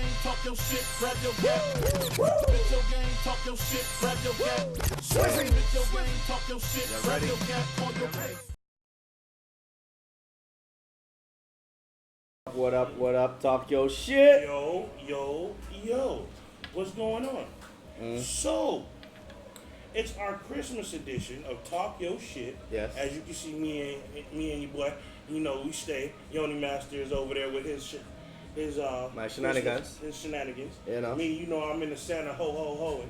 game, talk your shit, grab your gap. Spit your game, talk your shit, grab your gap. Spit your game, talk your shit, grab your gap. Call your face. What up, what up? Talk your shit. Yo. What's going on? So, it's our Christmas edition of Talk Your Shit. Yes. As you can see, me and your boy, you know, we stay. Yoni Master is over there with his My shenanigans. His shenanigans. You know. Me, you know, I'm in the Santa ho.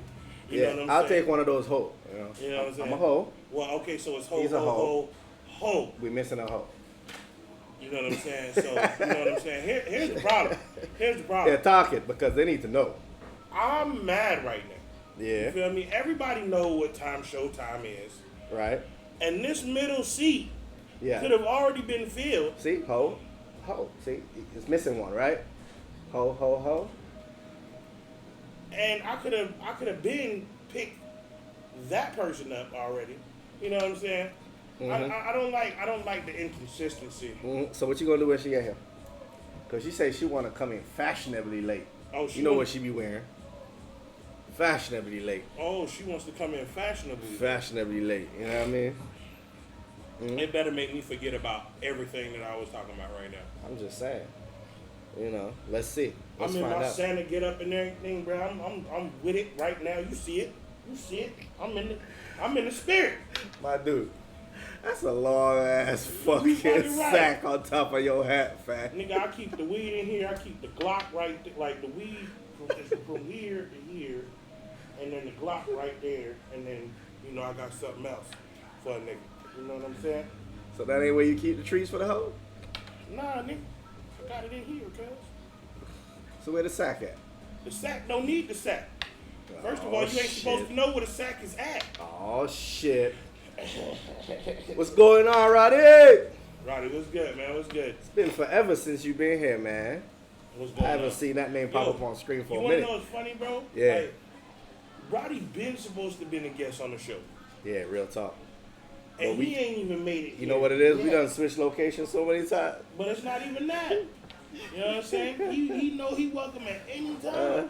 Yeah, know what I'll I'm saying? take one of those ho. You know what I'm saying? I'm a ho. Well, okay, so it's He's a hoe. ho. We missing a ho. You know what I'm saying? So, you know what I'm saying? Here's the problem. Yeah, talk it because they need to know. I'm mad right now. Yeah. You feel me? Everybody know what time showtime is. Right. And this middle seat could have already been filled. See, ho. See, it's missing one, right? Ho. And I could have been picked that person up already. You know what I'm saying? Mm-hmm. I don't like the inconsistency. Mm-hmm. So what you gonna do when she get here? Cause she say she wanna come in fashionably late. Oh, you know what she be wearing? Fashionably late. Oh, she wants to come in fashionably. Fashionably late. You know what I mean? Mm-hmm. It better make me forget about everything that I was talking about right now. I'm just saying. You know, let's see. Let's I'm in find my out. Santa get up and everything, bro. I'm with it right now. You see it. I'm in the spirit. My dude, that's a long ass fucking sack on top of your hat, fat. Nigga, I keep the weed in here. I keep the Glock right there. Like the weed from here to here. And then the Glock right there. And then, you know, I got something else for a nigga. You know what I'm saying? So that ain't where you keep the trees for the hoe? Nah, nigga. I got it in here, cuz. So where the sack at? The sack don't need the sack. First of all, you ain't supposed to know where the sack is at. Oh, shit. What's going on, Roddy? Roddy, what's good, man? What's good? It's been forever since you been here, man. What's going I on? haven't seen that name pop up on screen for a You minute. wanna know what's funny, bro? Yeah. Like, Roddy been supposed to been a guest on the show. Yeah, real talk. And he ain't even made it. You know what it is? We done switched locations so many times. But it's not even that. You know what I'm saying? He know he welcome at any time.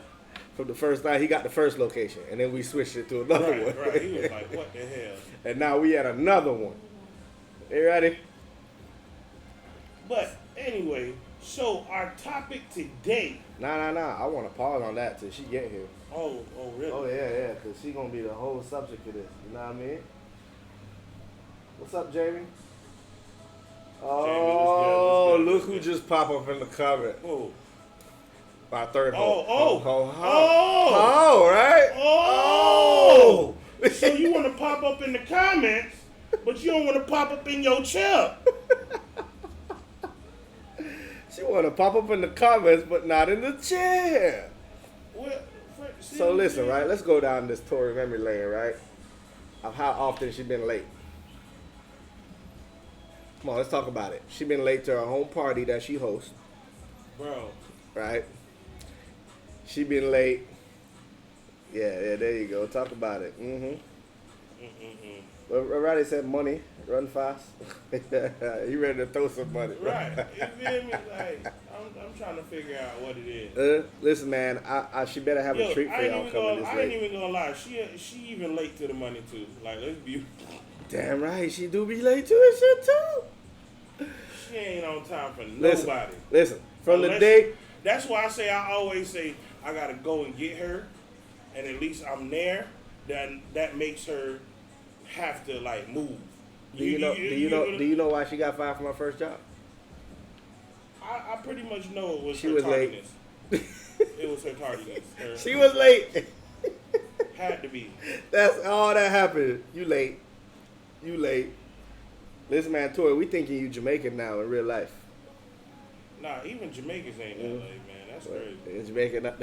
From the first night, he got the first location, and then we switched it to another one. Right. He was like, what the hell? And now we at another one. You ready? But anyway, so our topic today. Nah. I want to pause on that till she get here. Oh, really? Oh, yeah, because she going to be the whole subject of this. You know what I mean? What's up, Jamie? Oh, Jamie, look who just popped up in the comment. Oh. My third Oh, right? Oh! So you want to pop up in the comments, but you don't want to pop up in your chair. She want to pop up in the comments, but not in the chair. Well, so listen, right? Let's go down this Tori memory lane, right? Of how often she been late. Come on, let's talk about it. She been late to her home party that she hosts. Bro. Right? She been late. Yeah, there you go. Talk about it. Well, Roddy said money. Run fast. You ready to throw some money. Right. You feel me? Like, I'm trying to figure out what it is. Listen, man, she better have a treat for y'all coming this I late. ain't even gonna lie. She even late to the money, too. Like, let's be... Damn right, she do be late to it shit, too. She ain't on time for nobody. Listen, from the day... That's why I always say I gotta go and get her, and at least I'm there. That makes her have to like move. Do you know why she got fired from her first job? I pretty much know it was she her was tardiness. Late. It was her tardiness. She was late. Had to be. That's all that happened. You late. Listen, man, Tori, we thinking you Jamaican now in real life. Nah, even Jamaicans ain't that late, man. That's crazy. In Jamaica, not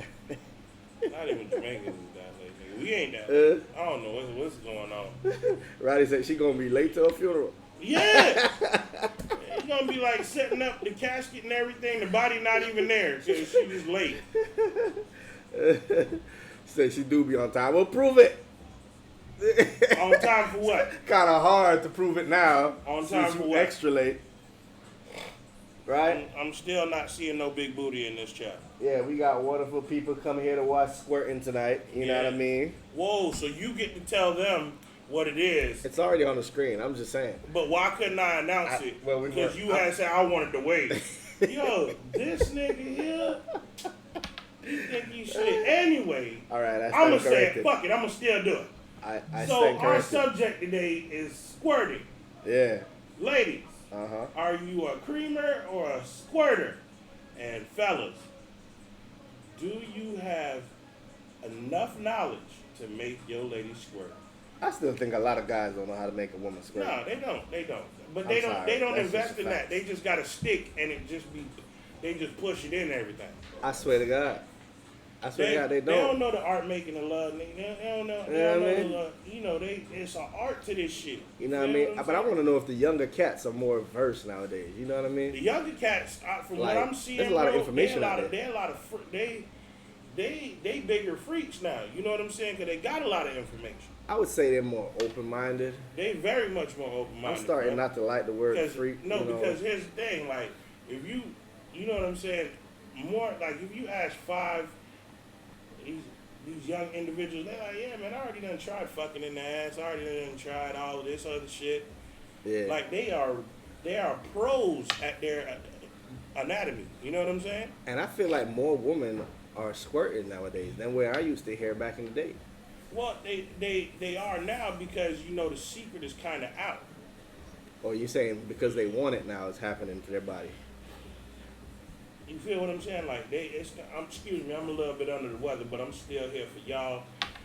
even Jamaicans is that late, nigga. We ain't that late. I don't know what's going on. Roddy said she gonna be late to her funeral. Yeah! It's gonna be like setting up the casket and everything, the body not even there, because she was late. Say she do be on time. Well, prove it. On time for what? Kind of hard to prove it now. On time for what? Extra late. right? I'm still not seeing no big booty in this chat. Yeah, we got wonderful people coming here to watch Squirting tonight. You know what I mean? Whoa, so you get to tell them what it is. It's already on the screen. I'm just saying. But why couldn't I announce it? Because you had said I wanted to wait. Yo, this nigga here. You think you should. Anyway. All right, I'm going to say it. Fuck it. I'm going to still do it. I so our subject today is squirting. Yeah. Ladies, are you a creamer or a squirter? And fellas, do you have enough knowledge to make your lady squirt? I still think a lot of guys don't know how to make a woman squirt. No, they don't. They don't. But they don't invest in that. They just got a stick and they just push it in everything. I swear to God. I swear to God, they don't. They don't know the art making the love, nigga. They don't know. They don't know the love. You know, it's an art to this shit. You know what I mean? But I want to know if the younger cats are more versed nowadays. You know what I mean? The younger cats, from what I'm seeing, there's a lot of information out there. They bigger freaks now. You know what I'm saying? Because they got a lot of information. I would say they're more open-minded. They very much more open-minded. I'm starting not to like the word freak. No, because here's the thing. Like, if you know what I'm saying? More like if you ask 5 these young individuals, they're like, yeah, man, I already done tried fucking in the ass. I already done tried all of this other shit. Yeah. Like they are pros at their anatomy. You know what I'm saying? And I feel like more women are squirting nowadays than where I used to hear back in the day. Well, they are now because you know the secret is kind of out. Or you saying because they want it now, it's happening to their body. You feel what I'm saying? Like excuse me, I'm a little bit under the weather, but I'm still here for y'all.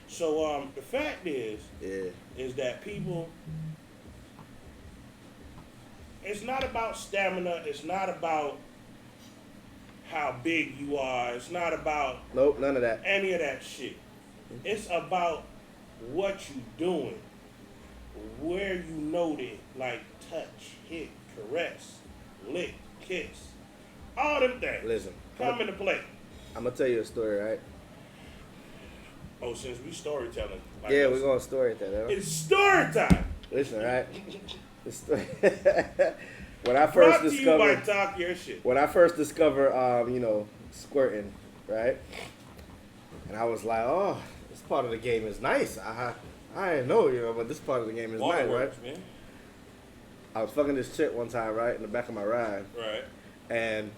So the fact is that people, it's not about stamina. It's not about how big you are. It's not about none of that. Any of that shit. It's about what you doing, where you know it, like touch, hit, caress, lick, kiss. All them things. Listen. Come into play. I'm going to tell you a story, right? Oh, since we storytelling. Like yeah, we're going to storytelling. It's story time. Listen, right? When I first discovered Talk Your Shit. When I first discovered, squirting, right? And I was like, oh, this part of the game is nice. I didn't know, but this part of the game is nice, right? Man. I was fucking this chick one time, right, in the back of my ride. Right. And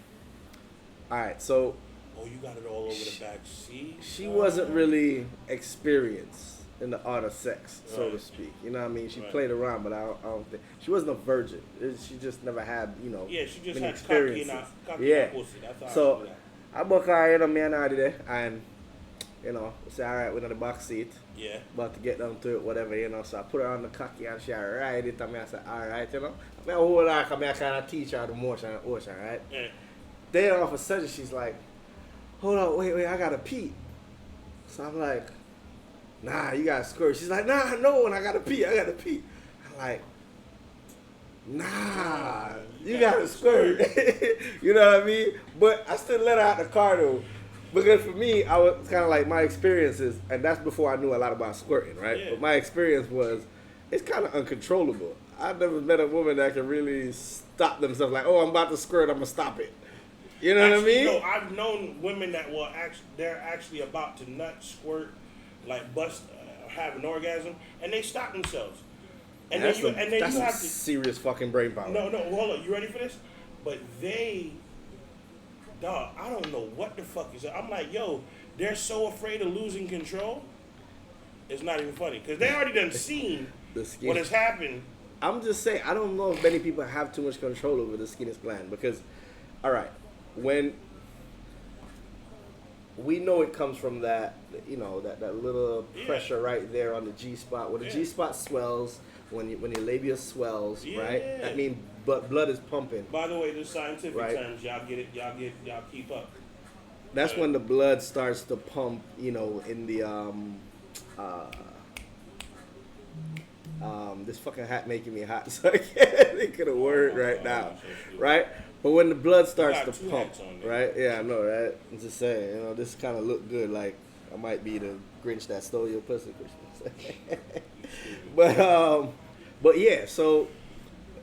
all right, so. Oh, you got it all over the back seat. She wasn't really experienced in the art of sex, so to speak. You know what I mean? She played around, but I don't think she wasn't a virgin. She just never had, Yeah, she just had experiences. Cocky pussy. That's how I book her, me and her there, and say all right, we're in the box seat. Yeah. About to get down to it, whatever, So I put her on the cocky and she ride it, and I said, all right, I hold her, I kind of teach her the motion and ocean, right? Yeah. Then all of a sudden she's like, hold on, wait, I gotta pee. So I'm like, nah, you gotta squirt. She's like, nah, no, and I gotta pee. I'm like, nah, you gotta squirt. You know what I mean? But I still let her out the car though. Because for me, I was kind of like my experiences, and that's before I knew a lot about squirting, right? Yeah. But my experience was, it's kind of uncontrollable. I've never met a woman that can really stop themselves like, oh, I'm about to squirt, I'm gonna stop it. You know what I mean? No, I've known women that they're actually about to nut, squirt, like bust, have an orgasm, and they stop themselves. And that's then you have to serious fucking brain power. No, hold on. You ready for this? But dog, I don't know what the fuck is that. I'm like, yo, they're so afraid of losing control. It's not even funny because they already done seen what has happened. I'm just saying, I don't know if many people have too much control over the skinny gland because, all right, when we know it comes from that, that little pressure right there on the G spot. When the G spot swells, when your labia swells, right? That means blood is pumping. By the way, the scientific terms, y'all get it. Y'all keep up. That's when the blood starts to pump. In the this fucking hat making me hot, so I can't think of the word right now, right? But when the blood starts to pump, right? Yeah, I know, right? I'm just saying, this kind of look good. Like I might be the Grinch that stole your pussy, Christmas. But yeah. So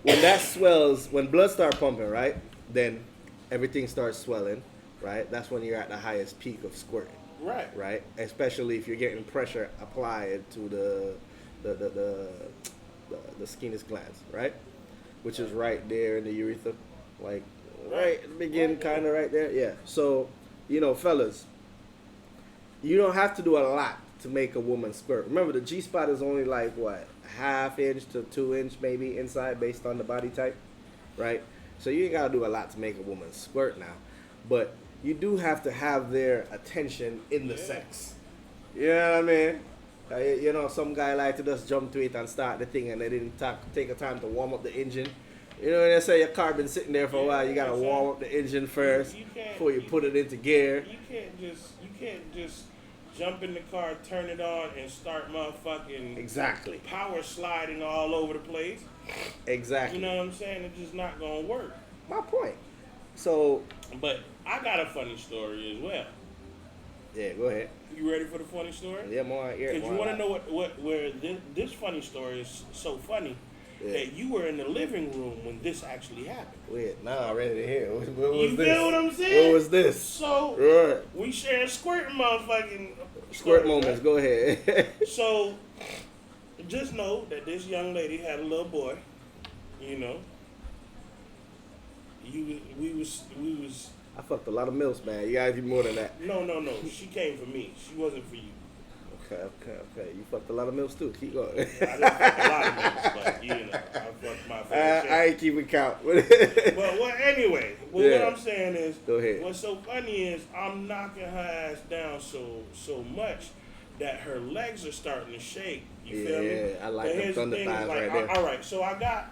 when that swells, when blood start pumping, right? Then everything starts swelling, right? That's when you're at the highest peak of squirting, Right. right? Especially if you're getting pressure applied to the skinous glands, right? Which is right there in the urethra, like right at the beginning, kind of right there. Yeah. So, fellas, you don't have to do a lot to make a woman squirt. Remember, the G spot is only like what, ½ inch to 2 inch maybe inside, based on the body type, right? So you ain't gotta do a lot to make a woman squirt now, but you do have to have their attention in the sex. You know what I mean? Some guy like to just jump to it and start the thing, and they didn't take a time to warm up the engine. You know, when they say your car been sitting there for a while, you gotta warm up the engine first before you put it into gear. You can't just jump in the car, turn it on, and start motherfucking Exactly. power sliding all over the place. Exactly. You know what I'm saying? It's just not gonna work. My point. So. But I got a funny story as well. Yeah, go ahead. You ready for the funny story? Yeah, more here. Because you want to know where this funny story is so funny that you were in the living room when this actually happened. Wait, now I'm ready to hear. What was You this? feel what I'm saying? What was this? So Right. we share squirting motherfucking Squirt stories, moments. right? Go ahead. So just know that this young lady had a little boy. You know, we was. I fucked a lot of milfs, man. You gotta do more than that. No. She came for me. She wasn't for you. Okay. You fucked a lot of milfs too. Keep going. I didn't fuck a lot of milfs, but I fucked my favorite. I ain't keeping count. Anyway, Yeah. what I'm saying is, Go ahead. what's so funny is I'm knocking her ass down so much that her legs are starting to shake. You feel me? Yeah, I like But them here's the thunder thing, thighs is like, right there. all right, so I got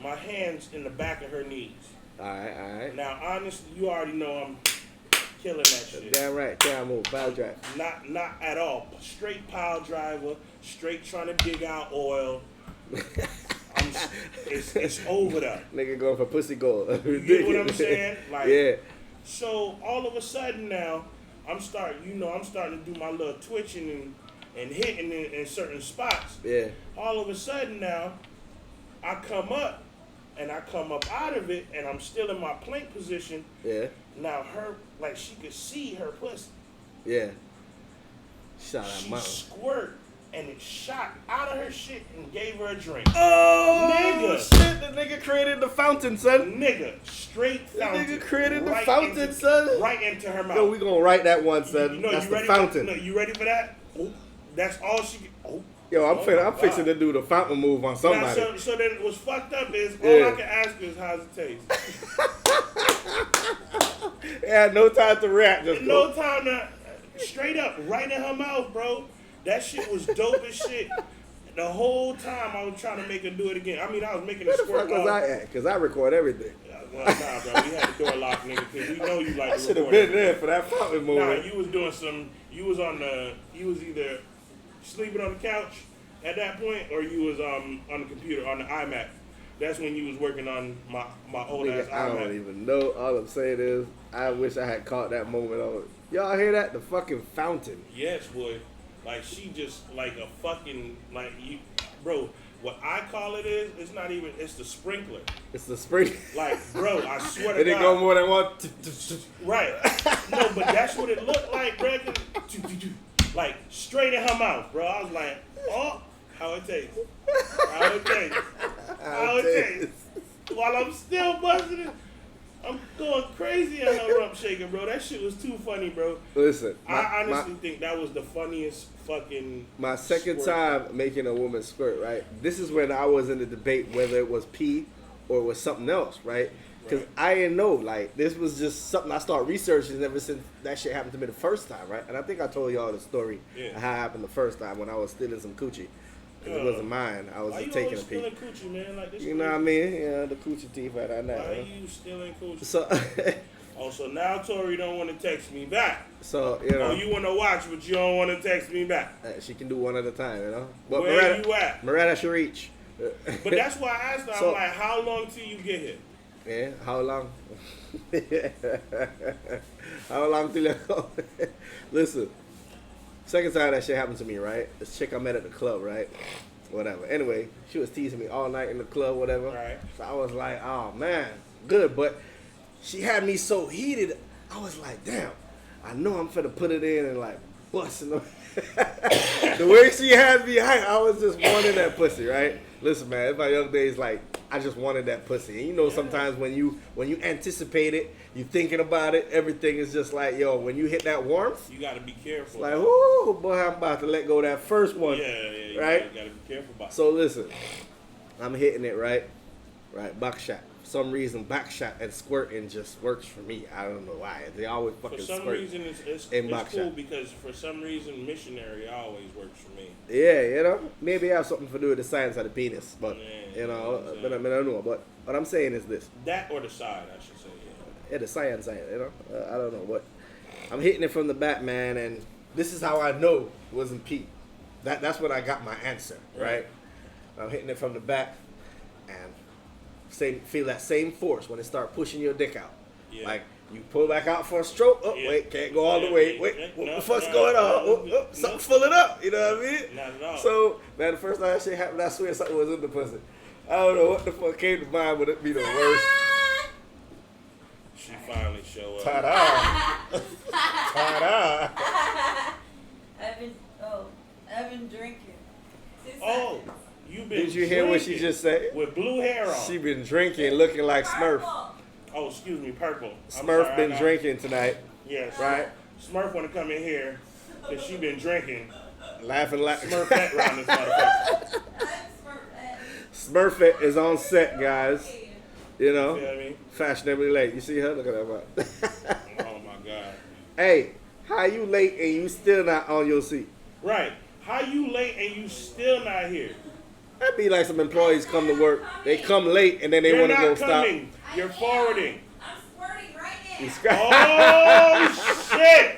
my hands in the back of her knees. All right. Now, honestly, you already know I'm killing that shit. Damn right. Damn move. Pile drive. Not at all. Straight pile driver. Straight trying to dig out oil. It's over there. Nigga going for pussy gold. You get what I'm saying? Like, yeah. So all of a sudden now, I'm starting to do my little twitching and hitting in certain spots. Yeah. All of a sudden now, I come up out of it, and I'm still in my plank position. Yeah. Now she could see her pussy. Yeah. Shot out She mountain. squirt, and it shot out of her shit and gave her a drink. Oh, Nigga. shit. The nigga created the fountain, son. Nigga, straight fountain. Nigga created the right fountain, into, son. Right into her mouth. Yo, we gonna write that one, son. That's you the ready fountain. You ready for that? Oh, that's all she get. Oh. Yo, I'm my fixing God. to do the fountain move on Now, somebody. so then what's fucked up is all Yeah. I can ask is how's it taste? Yeah, no time to react. Just No go. time to straight up right in her mouth, bro. That shit was dope as shit. The whole time I was trying to make her do it again. I mean, I was making Where a the fuck squirt. was I at? Because I record everything. Well, nah, bro. We had the door locked, nigga, because we know you like I to should have record been everything. there for that fountain Nah, moment. you was doing some. You was either sleeping on the couch at that point, or you was on the computer on the iMac. That's when you was working on my old ass Nigga, I don't iMac. even know. All I'm saying is, I wish I had caught that moment on. Y'all hear that? The fucking fountain. Yes, boy. Like she just like a fucking like you, bro. What I call it is, it's not even. It's the sprinkler. It's the spring. Like, bro, I swear to It didn't go God. more than one. Right. No, but that's what it looked like, bro. Like straight in her mouth, bro. I was like, oh, how it tastes. How it tastes. How it tastes. While I'm still busting it, I'm going crazy on her rump shaker, bro. That shit was too funny, bro. Listen, I honestly think that was the funniest fucking. my second squirt. time making a woman squirt, right? This is when I was in the debate whether it was pee or it was something else, right? Because Right. I didn't know. Like, this was just something I started researching ever since that shit happened to me the first time, right? And I think I told y'all the story Yeah. of how it happened the first time when I was stealing some coochie. 'Cause it wasn't mine. I was Why just you taking always a pee. stealing coochie, man? Like this. You know what I mean? Yeah, the coochie teeth right on that. Why you stealing coochie? So, Oh, so now Tori don't want to text me back. so you know, Oh, you want to watch, but you don't want to text me back. she can do one at a time, you know. But Where you at? Moretta should reach. But that's why I asked her. So- I'm like, how long till you get here? Yeah, how long? How long till you go? Listen, second time that shit happened to me, right? This chick I met at the club, right? Whatever. Anyway, she was teasing me all night in the club, whatever. Right. So I was like, oh man, good. But she had me so heated. I was like, damn, I know I'm finna put it in and like busting them. The way she had me hyped, I was just wanting that pussy, right? Listen, man, in my young days, like, I just wanted that pussy. And you know, sometimes when you anticipate it, you thinking about it, everything is just like, yo, when you hit that warmth, You gotta be careful. like, ooh, boy, I'm about to let go of that first one. Yeah, right? You gotta be careful about it. So listen, I'm hitting it, right, back shot. For some reason, back shot and squirting just works for me. I don't know why. They always fucking For some squirt reason, it's in cool back shot. because for some reason, missionary always works for me. Yeah, you know, maybe I have something to do with the science of the penis, but Yeah, you know, yeah, but I mean, I don't know. But what I'm saying is this: That or the side, I should say. yeah, the science, you know, I don't know, but I'm hitting it from the back, man, and this is how I know it wasn't Pete. That's when I got my answer, right? I'm hitting it from the back, and feel that same force when it start pushing your dick out. Yeah. Like you pull back out for a stroke. Oh Yeah. wait, can't go all the way. Wait, what the fuck's going on? Something filling up. You know what I mean? Not at all. So man, the first time that shit happened, I swear something was in the pussy. I don't know what the fuck came to mind, but it be the worst. She finally show up. Ta-da! Ta-da! I've been drinking. Oh, you've been Did you hear what she drinking just said? with blue hair on. She been drinking, looking like Smurf. Oh, excuse me, purple. I'm Smurf sorry, been drinking tonight, Yes. right? Smurf want to come in here because she been drinking. Laughing like Smurf that around this motherfucker. Smurfette is on set, guys. You You know, feel me? fashionably late. You see her? Look at that one. Oh my God. Hey, how you late and you still not on your seat? Right. How you late and you still not here? That'd be like some employees come to work. They come late and then they You're want to not go stop. coming. You're forwarding. I'm squirting right You now. Oh shit!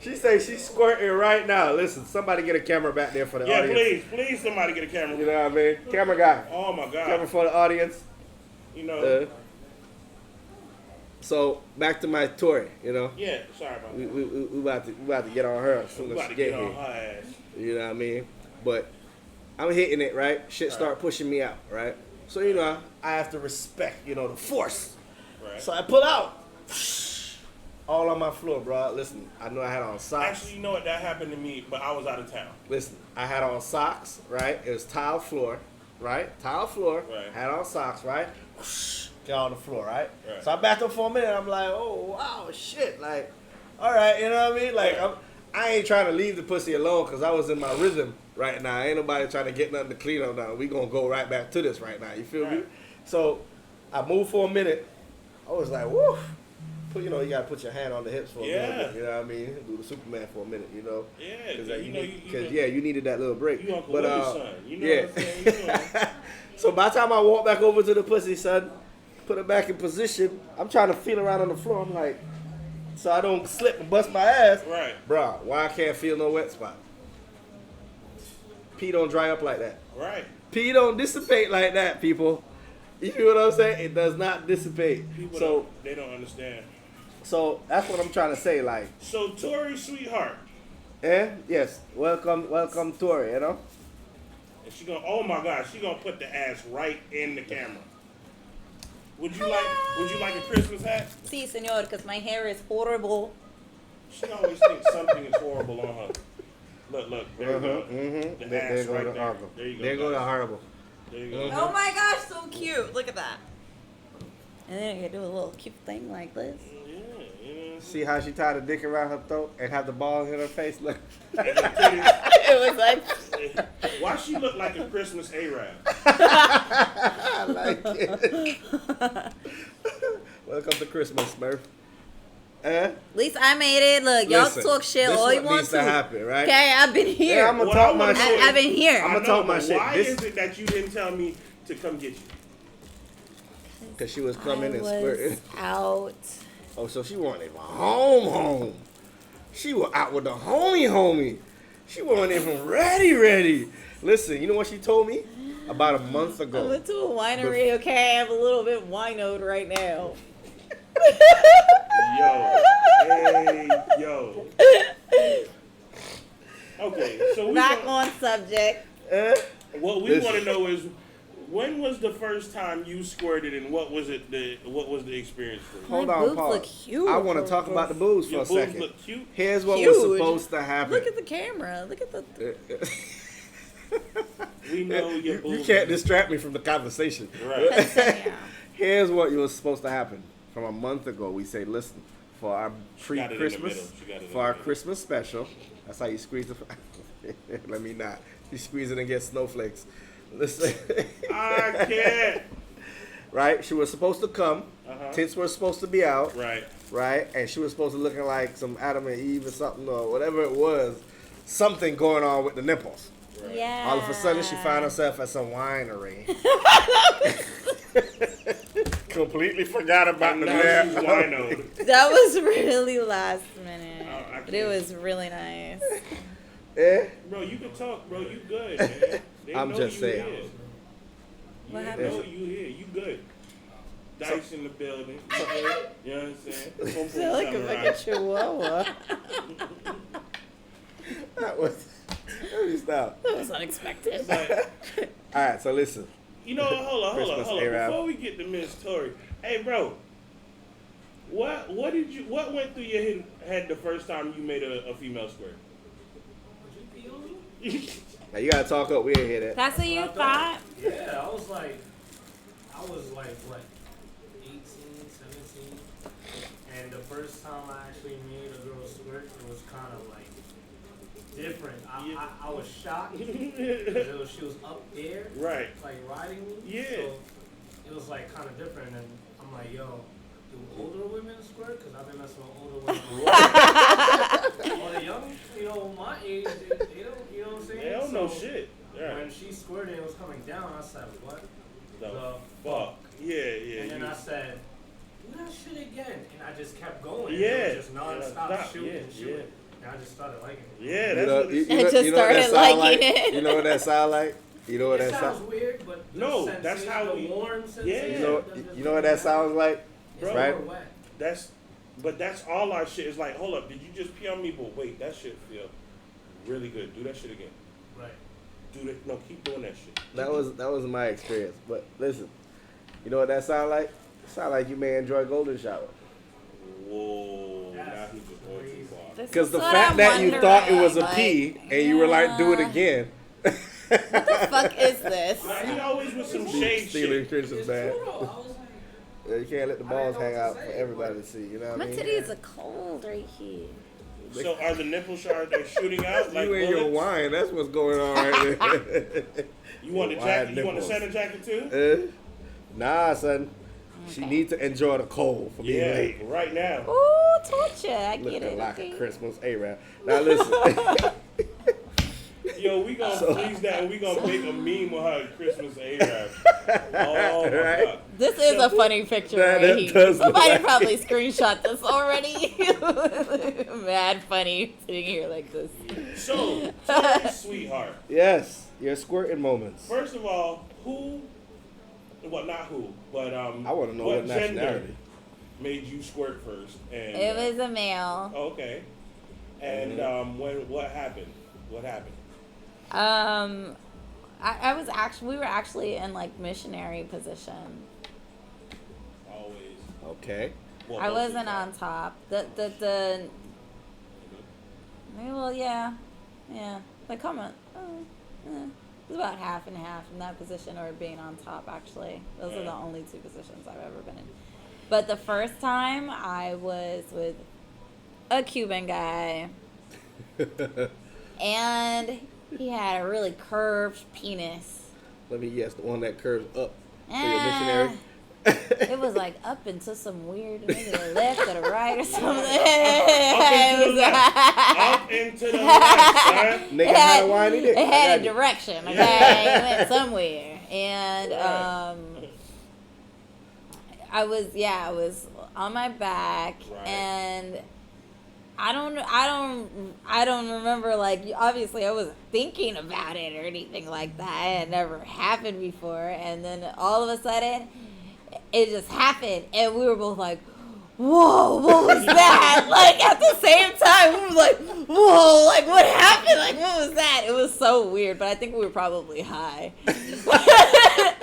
She say she's squirting right now. Listen, somebody get a camera back there for the Yeah, audience. please, somebody get a camera. You know what I mean? Camera guy. Oh my God. Camera for the audience. You know. So back to my Tori, you know. Yeah. Sorry about We, that. we about to get on her as soon We as about she to get get on here. her ass. You know what I mean? But I'm hitting it, right? Shit start pushing me out, right? So, you know, I have to respect, you know, the force. Right. So I pull out. All on my floor, bro. Listen, I know I had on socks. Actually, you know what? That happened to me, but I was out of town. Listen, I had on socks, right? It was tile floor, right? Tile floor. Right. Had on socks, right? Get on the floor, right? Right. So I backed up for a minute. I'm like, oh, wow, shit. Like, all right, you know what I mean? Like, I ain't trying to leave the pussy alone because I was in my rhythm right now. Ain't nobody trying to get nothing to clean up now. We going to go right back to this right now. You feel me? Right. So I moved for a minute. I was like, woo. You know, you got to put your hand on the hips for a minute. You know what I mean? Do the Superman for a minute, you know? Yeah, Because you you needed that little break. You Uncle But, Willie's son. You know yeah. what I'm saying? You know. So by the time I walk back over to the pussy, son, put it back in position, I'm trying to feel around on the floor. I'm like, so I don't slip and bust my ass. Right. Bruh, why I can't feel no wet spot? Pee don't dry up like that. Right. Pee don't dissipate like that, people. You feel what I'm saying? It does not dissipate. People they don't understand. So that's what I'm trying to say. Like, So Tori, sweetheart, yes, welcome, Tori. You know. and she gonna, oh my God, she gonna put the ass right in the camera. Would you like a Christmas hat? Sí, señor, because my hair is horrible. She always thinks something is horrible on her. Look, there you go. The There ass go right the there. horrible. There you go. There go the guys. horrible. There you go. Oh my gosh, so cute. Look at that. And then I can do a little cute thing like this. Yeah, you know. See how she tied a dick around her throat and have the ball in her face? Look. And the titties. It was like, Why she look like a Christmas Arab? I like it. Welcome to Christmas, Smurf. at least I made it. Look, y'all Listen, talk shit this all you what want needs to. to happen, right? Okay, I've been here. Yeah, I'm gonna What talk I my wanna shit. know I've been here. I'm I gonna know, talk my but shit. Why This- is it that you didn't tell me to come get you? Cause she was coming I and was squirting. out. Oh, so she wasn't even home. She was out with the homie. She wasn't even ready. Listen, you know what she told me? About a month I ago. went to a winery. Okay, I'm a little bit winoed right now. Yo. Okay, so Back on subject. what we Listen. want to know is When was the first time you squirted, and what was it? What was the experience for you? Hold My on, boobs pause. look huge. I want to talk about the boobs for Your a boobs second. look cute. Here's what Huge. was supposed to happen. Look at the camera. Look at the. We know your You boobs. can't distract me from the conversation. Right. Yeah. Here's what was supposed to happen. From a month ago, we say, listen, for our got it in the pre-Christmas, middle. She got it in for the our middle. Christmas special, that's how you squeeze the. Let me not. You squeeze it and get snowflakes. Listen. I can't. Right? She was supposed to come. Uh-huh. Tits were supposed to be out. Right. Right? And she was supposed to looking like some Adam and Eve or something or whatever it was. Something going on with the nipples. Right. Yeah. All of a sudden, she found herself at some winery. Completely forgot about the Now she's nap. winoed. That was really last minute. I But it can't. was really nice. Eh? Bro, you can talk, bro. You good, man. They I'm know just you saying. Here. What You happened? know you here. You good. Dice in the building. You know what I'm saying? Boom, boom, Sound like a samurai. fucking chihuahua. That was. Let me stop. That was unexpected. But, All right, so listen. you know, hold on. Christmas Arab. Before we get to Miss Tori, hey, bro, what went through your head the first time you made a female squirt? Now you gotta talk up. We ain't hear that. That's what you thought? Yeah, I was like, what, 18, 17? And the first time I actually made a girl squirt, it was kind of like different. I was shocked because she was up there, Right. like riding me. Yeah. So it was like kind of different. And I'm like, yo, do older women squirt? Because I've been messing with older women. Or the young, my age, they don't, you know what I'm saying? They don't know So shit. Right. When she squirted, it was coming down. I said, what? The fuck. Yeah. And then I said, do that shit again. And I just kept going. Yeah. It was just non-stop Yeah, shooting. yeah. And I just started liking it. Yeah, You that's know, what it It just what that started sound liking like? it. You know what that sound like? You know what It that sounds sound? weird, but the No, that's how the we- warm Yeah. sensation. You know what that sounds like? It's Right? more wet. But that's all our shit. Is like, hold up, did you just pee on me? But wait, that shit feel really good. Do that shit again. Right. Do that. No, keep doing that shit. That was my experience. But listen, you know what that sound like? It sound like you may enjoy golden shower. Whoa, That's now he's just going too crazy. far. This Because is the what fact I'm that you thought it was a wondering, pee like, and you were like, do it yeah. again. What the fuck is this? He always with some shade Stealing shit. Christmas It's bad. true, though. I was like, Yeah, you can't let the I balls didn't hang know what out to for say, everybody but- to see. You know what My I mean? titties are cold right here. So are the nipple shards they're shooting out like You and your bullets? wine. That's what's going on right there. You want the Wide jacket? You want the nipples. center jacket too? Nah, son. She Okay. needs to enjoy the cold for being Yeah, late. right now. Ooh, torture. I get Looking it. like Okay. a Christmas Arab. Now listen. Yo, we gonna freeze that and we gonna make a meme with her at Christmas Arab. Oh my Right? god. This is a funny picture That right here. does look Somebody like- probably screenshot this already. Mad funny sitting here like this. So, Tori, sweetheart. Yes, your squirting moments. First of all, well, not who, but I want to know what gender nationality. made you squirt first? And It was a male. okay. And what happened? What happened? I was actually, we were actually in like missionary position. Always. Okay. Well, I most of the wasn't time. on top. Well, yeah. Like, come on. It was about half and half in that position or being on top, actually. Those are the Yeah. only two positions I've ever been in. But the first time I was with a Cuban guy, and he had a really curved penis. Let me guess, the one that curves up for your Eh, missionary. It was like up into some weird, maybe the left or the right or something. Up into the left, son. Nigga had a whiny dick. It had I a got you. direction, okay? Yeah. It went somewhere. And Right. I was on my back, Right. and I don't remember, like, obviously I wasn't thinking about it or anything like that. It had never happened before. And then all of a sudden, it just happened, and we were both like, whoa, what was that? Like, at the same time, we were like, whoa, like, what happened? Like, what was that? It was so weird, but I think we were probably high.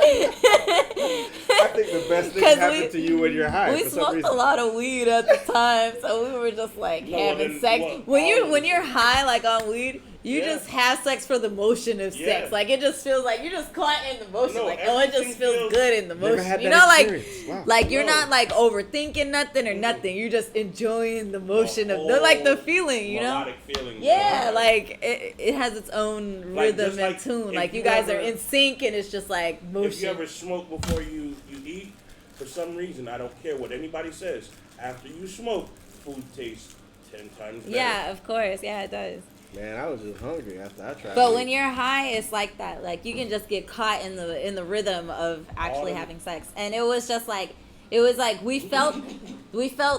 I think the best thing 'Cause happened to you when you're high. We for some smoked reason. a lot of weed at the time, so we were just like No, having then sex. what- When you're high, like on weed, you Yeah. just have sex for the motion of sex. Yeah. Like it just feels like you're just caught in the motion. No, like it everything just feels feels- good in the Never motion. had You that know, experience. Wow. like you're No. not like overthinking nothing or nothing. You're just enjoying the motion of the feeling. You know. Melodic feeling. Yeah, like it has its own Like, rhythm just and like tune. if Like you you guys are ever- in sync, and it's just like motion. If you ever smoke before you eat, for some reason, I don't care what anybody says, after you smoke, food tastes 10 times better. Yeah, of course. Yeah, it does. Man, I was just hungry after I tried. But weed. when you're high, it's like that. Like you can just get caught in the rhythm of actually All of having sex, and it was just like we felt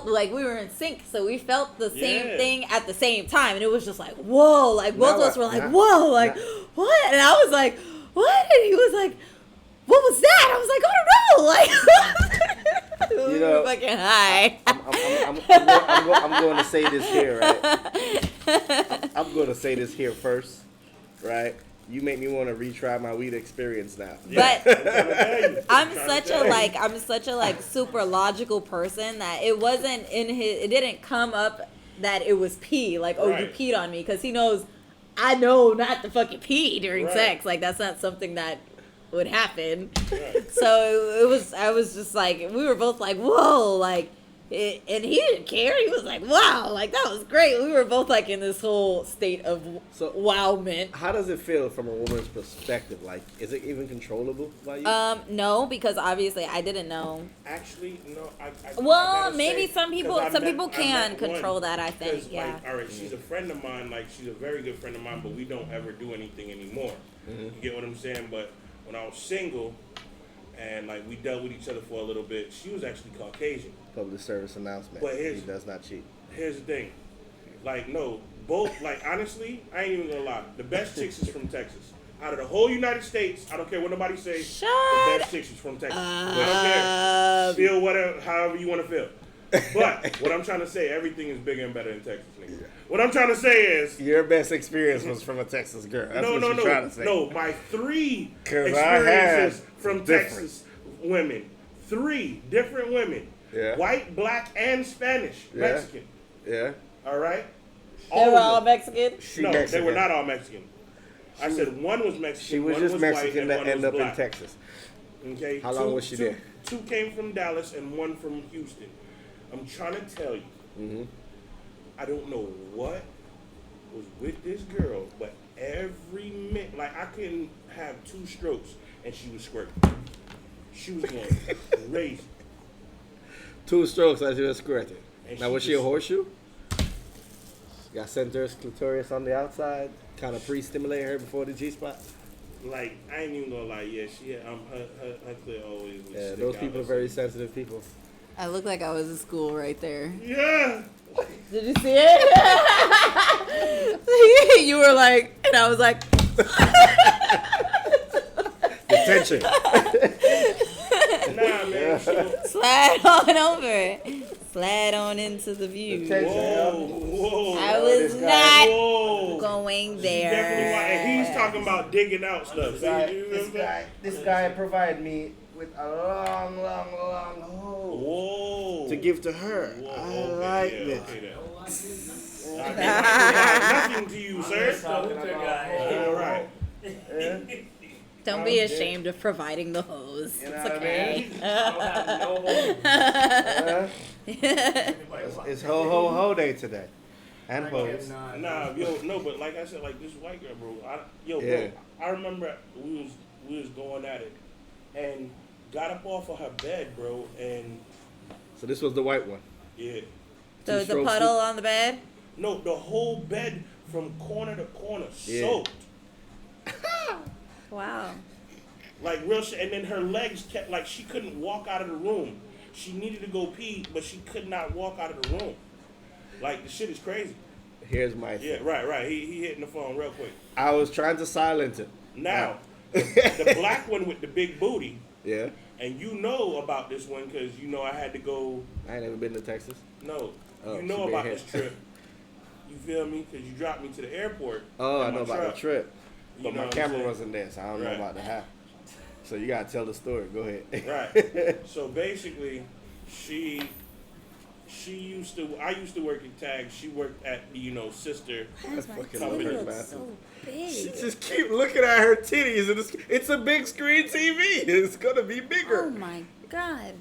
like we were in sync, so we felt the same Yeah. thing at the same time, and it was just like whoa, like both of Now us were like now- whoa, like now- what, and I was like what, and he was like what was that? I was like I don't know, like we You know, were fucking high. I'm going to say this here, right? I'm going to say this here first, right? You make me want to retry my weed experience now. But I'm trying to such tell you. I'm such a like super logical person that it wasn't it didn't come up that it was pee, like oh you Right. peed on me, because he knows I know not to fucking pee during Right. sex, like that's not something that would happen. Right. So I was just like, we were both like whoa, like and he didn't care. He was like wow, like that was great. We were both like in this whole state of So- wowment. How does it feel from a woman's perspective? Like, is it even controllable by you? No, because obviously I didn't know. Actually, no. I Well, gotta maybe say, some people 'cause I met can one, control that, I think, 'cause, yeah. Like, all right, she's a friend of mine. Like, she's a very good friend of mine, but we don't ever do anything anymore. You get what I'm saying? But when I was single, and like we dealt with each other for a little bit, she was actually Caucasian. Public service announcement. But He here's- does not cheat. Here's the thing, like no, both. Like honestly, I ain't even gonna lie. The best chicks is from Texas. Out of the whole United States, I don't care what nobody says. Shut The best chicks is from Texas. I don't care. Feel whatever, however you want to feel. But what I'm trying to say, everything is bigger and better in Texas, nigga. What I'm trying to say is, Your best experience was from a Texas girl. That's what you're trying to say. no. My 3 'Cause I had experiences from different. Texas women, 3 different women, Yeah. white, black, and Spanish, Yeah. Mexican. Yeah. All right. They were all of them. Mexican. She No, Mexican. they were not all Mexican. I said one was Mexican. She was one just was Mexican white, and that one ended was up black. in Texas. Okay. How long was she there? 2 came from Dallas and 1 from Houston. I'm trying to tell you, Mm-hmm. I don't know what was with this girl, but every minute, like I couldn't have 2 strokes and she was squirting. She was going crazy. 2 strokes as you were squirting. And Now, she was she a just- horseshoe? Got centers, clitoris on the outside, kind of pre-stimulate her before the G-spot. Like I ain't even gonna lie, yeah, she had, her clit always would Yeah, stick those out people are or very something. sensitive people. I looked like I was in school right there. Yeah. Did you see it? You were like, and I was like, Detention. Nah, man. slide on over. Slide on into the view. Detention. Whoa, whoa. I this was guy- not Whoa. going Definitely why, and he's there. talking about digging out stuff. See, you remember? This guy provided me with a long hole Whoa. to give to her. Whoa, I okay, like yeah, this. okay then. I provide nothing to you, sir. All right. Don't be ashamed of providing the hose. You know It's what I okay. It's ho ho ho day today, and pose. Nah, yo, no, but like I said, like this white girl, bro. Yeah. Bro, I remember we was going at it, and got up off of her bed, bro, and So this was the white one. yeah, So it's a Two-stroke puddle on the bed? no, the whole bed from corner to corner Yeah. soaked. Wow. Like real shit, and then her legs kept like she couldn't walk out of the room. She needed to go pee, but she could not walk out of the room. Like the shit is crazy. Here's my Yeah, thing. right. He hitting the phone real quick. I was trying to silence it. Now, the black one with the big booty, Yeah. and you know about this one because you know I had to go. I ain't never been to Texas. No, Oh, you she know been about here. this trip. You feel me? Because you dropped me to the airport. Oh, in I my know about truck. the trip. You But know my what I'm camera saying? wasn't there, so I don't know Right. about the half. So you gotta tell the story. Go ahead. Right. So basically, I used to work at Tag. She worked at sister. Why does my fucking love titty it. look so big? She just keep looking at her titties, and it's a big screen TV. It's gonna be bigger. Oh my god.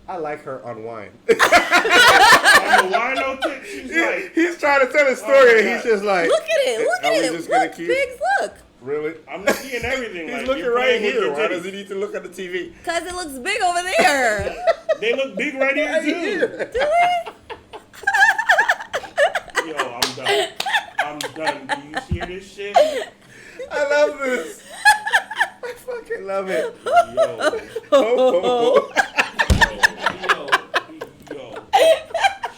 I like her on wine. On the wino tip, she's like, He's trying to tell a story, and God. he's just like, Look at it. Look Are at we it. just gonna Look, keep- Biggs, look. really? I'm not seeing everything. He's like, looking you're right playing with here. your Why titties. does he need to look at the TV? Because it looks big over there. They look big right here Right too. here. Do it? Yo, I'm done. I'm done. Do you hear this shit? I love this. I fucking love it. Yo, Oh. yo.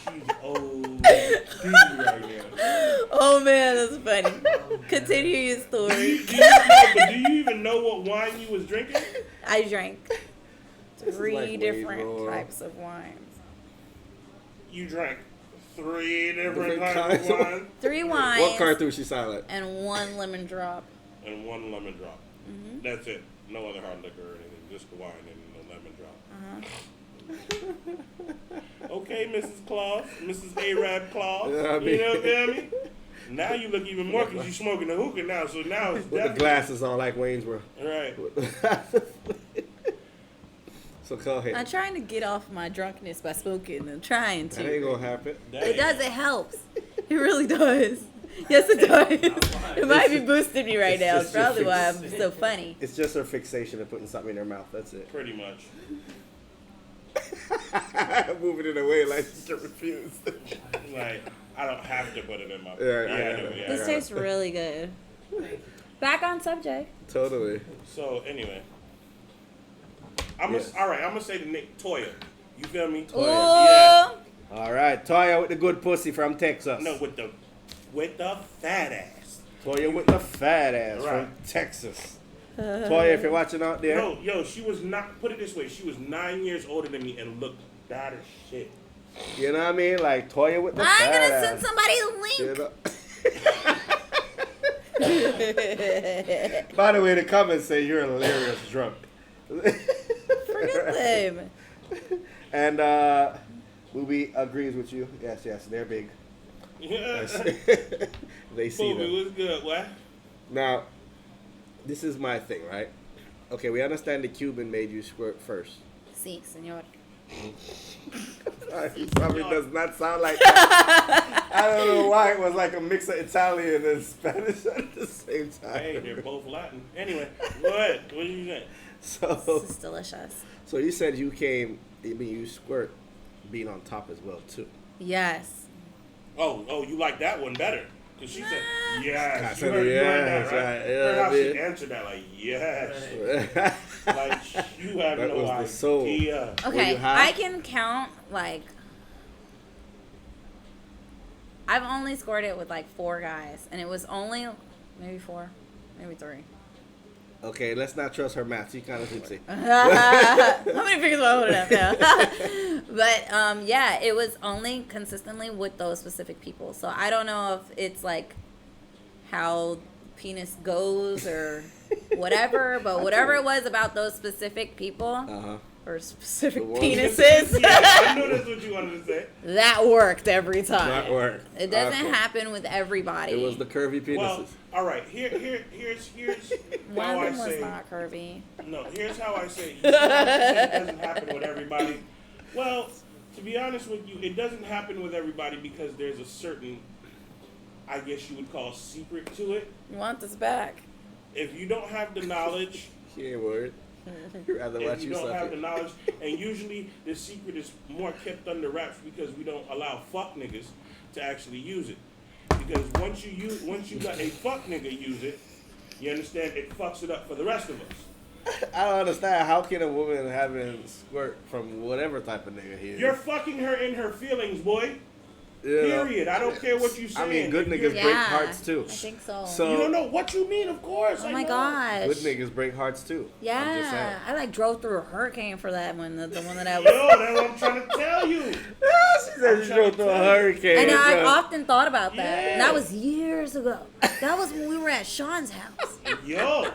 She's OD right now. Oh man, that's funny. Continue your story. Do you even know what wine you was drinking? I drank is three like way different raw. types of wines. You drank 3 different Different kinds of kinds of wine 3 wines What cartoon she sound like? and 1 lemon drop. and 1 lemon drop. Mm-hmm. That's it. No other hard liquor or anything. Just the wine and the lemon drop. Okay, Mrs. Claus, Mrs. Arab Claus. Yeah, I You mean- know what I mean? Now you look even more because you're smoking the hookah now. So now it's With the definitely glasses on like Wayne's World. right. So go ahead. I'm trying to get off my drunkenness by smoking. I'm trying That ain't to. gonna happen. It does. It helps. It really does. Yes, it does. It might be boosting me right It's now. It's just your probably why I'm fix. so funny. It's just her fixation of putting something in her mouth. That's it. Pretty much. Moving it away like she can refuse. Like I don't have to put it in my. Yeah, I I know. do. Yeah. This tastes really good. Back on subject. Totally. So anyway, I'm Yes. all right. I'm gonna say the Nick Toya. You feel me? Ooh. Yeah. All right, Toya with the good pussy from Texas. No, with the fat ass. Toya with the fat ass Right. from Texas. Toya, if you're watching out there, No, yo, she was not. Put it this way, she was 9 years older than me and looked bad as shit. you know what I mean? Like Toya with the I'm fat gonna ass. send somebody a link. You know? By the way, the comments say you're hilarious drunk. Forget them. And Booby agrees with you. Yes, they're big. Yes. They see Booby, them. what's good, what? Now, this is my thing, right? Okay, we understand the Cuban made you squirt first. Si, senor. It probably does not sound like that. I don't know why it was like a mix of Italian and Spanish at the same time. Hey, they're both Latin. Anyway, go ahead. What do you think? This is delicious. So you said you came, I mean, you squirt being on top as well, too. Yes. Oh, you like that one better? Because she said, yes. I You said heard yes, that, right? right, Heard yeah, how she man. answered that, like, yes. That Like, you have was no the soul. idea. Okay, you high? I can count like. I've only scored with like 4 guys, and it was only maybe 4, maybe 3. Okay, let's not trust her math. She kind of tipsy. How many fingers do I hold it up now? But yeah, it was only consistently with those specific people. So I don't know if it's like how penis goes or whatever, but whatever it was about those specific people Uh-huh. or specific The one- penises, Yeah, I know that's what you wanted to say. that worked every time. That worked. It doesn't Okay. happen with everybody. It was the curvy penises. Well, all right. Here's One how of I them was say. not curvy. No, here's how I say. You see how she said it doesn't happen with everybody. Well, to be honest with you, it doesn't happen with everybody because there's a certain, I guess you would call, secret to it. You want this back? If you don't have the knowledge, She ain't worried. You'd rather watch if you you don't suck have the it. knowledge, and usually the secret is more kept under wraps because we don't allow fuck niggas to actually use it. Because once you let a fuck nigga use it, you understand it fucks it up for the rest of us. I don't understand. How can a woman having squirt from whatever type of nigga here? You're fucking her in her feelings, boy. You know? Period. I don't care what you say. I mean, good niggas Yeah, break hearts too. I think so. You don't know what you mean, of course. Oh I my know. gosh. Good niggas break hearts too. I'm just saying. Yeah, I like drove through a hurricane for that one. The one that I Yo, was. that's what I'm trying to tell you. She said she drove through a hurricane. And I've bro. often thought about that. Yeah. And that was years ago. That was when we were at Sean's house. Yo,